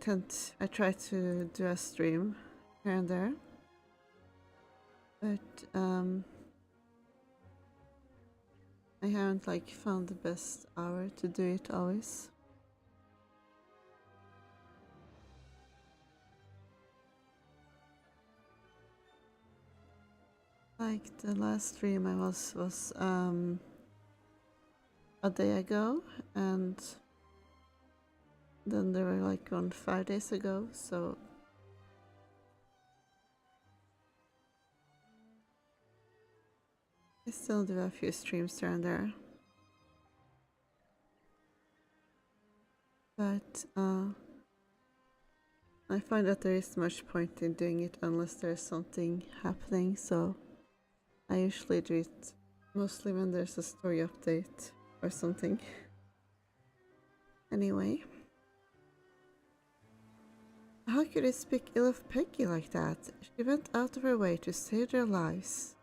try to do a stream here and there. But I haven't like found the best hour to do it always. Like the last stream I was a day ago, and then there were like one 5 days ago, so I still do a few streams here and there. But I find that there is much point in doing it unless there's something happening, so I usually do it mostly when there's a story update or something. Anyway. How could you speak ill of Peggy like that? She went out of her way to save their lives.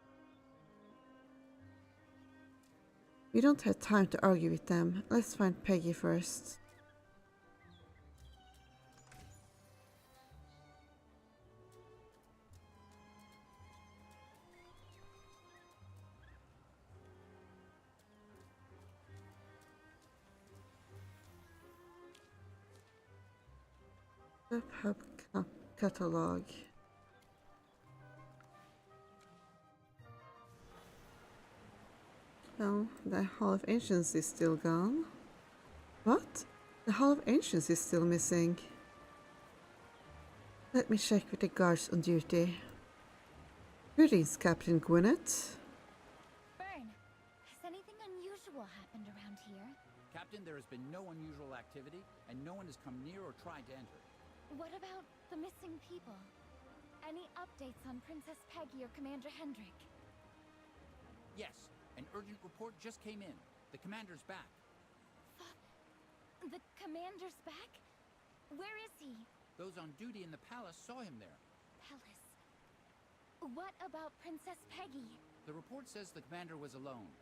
We don't have time to argue with them. Let's find Peggy first. The pub catalog. Well, the Hall of Ancients is still gone. What? The Hall of Ancients is still missing. Let me check with the guards on duty. Greetings, Captain Gwyneth. Bern, has anything unusual happened around here? Captain, there has been no unusual activity, and no one has come near or tried to enter. What about the missing people? Any updates on Princess Peggy or Commander Hendrik? Yes, an urgent report just came in. The commander's back. The commander's back? Where is he? Those on duty in the palace saw him there. Palace. What about Princess Peggy? The report says the commander was alone.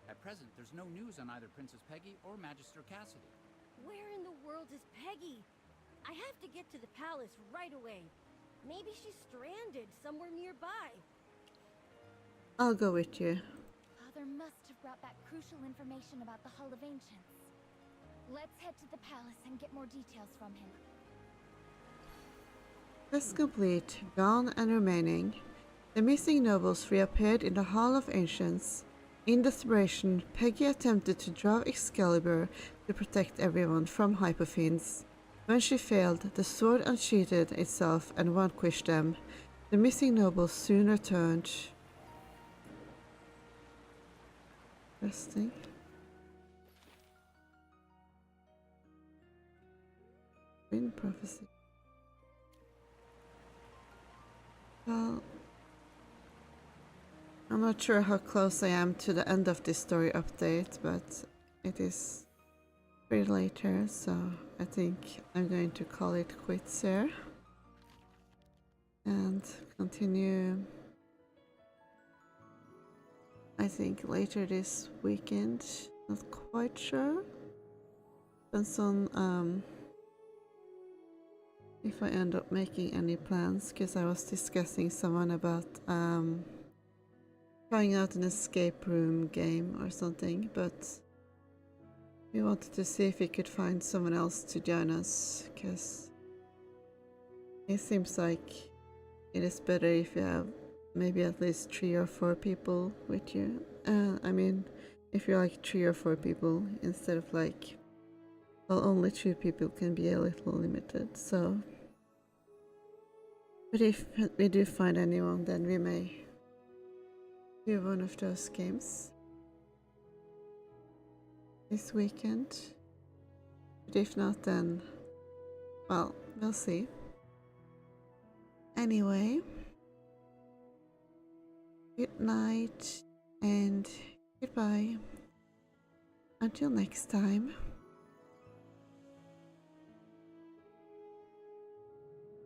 At present, there's no news on either Princess Peggy or Magister Cassidy. Where in the world is Peggy? I have to get to the palace right away. Maybe she's stranded somewhere nearby. I'll go with you. Father must have brought back crucial information about the Hall of Ancients. Let's head to the palace and get more details from him. Quest complete, gone and remaining. The missing nobles reappeared in the Hall of Ancients. In desperation, Peggy attempted to draw Excalibur to protect everyone from Hypofiends. When she failed, the sword unsheathed itself and vanquished them. The missing nobles soon returned. Interesting. Wind prophecy. Well, I'm not sure how close I am to the end of this story update, but it is pretty late here, so I think I'm going to call it quits here and continue, I think, later this weekend. Not quite sure. Depends on if I end up making any plans, because I was discussing someone about trying out an escape room game or something, but we wanted to see if we could find someone else to join us, because it seems like it is better if you have maybe at least 3 or 4 people with you. I mean, if you're like 3 or 4 people instead of like, well, only 2 people can be a little limited, so. But if we do find anyone, then we may do one of those games this weekend. But if not, then, well, we'll see. Anyway, good night and goodbye. Until next time.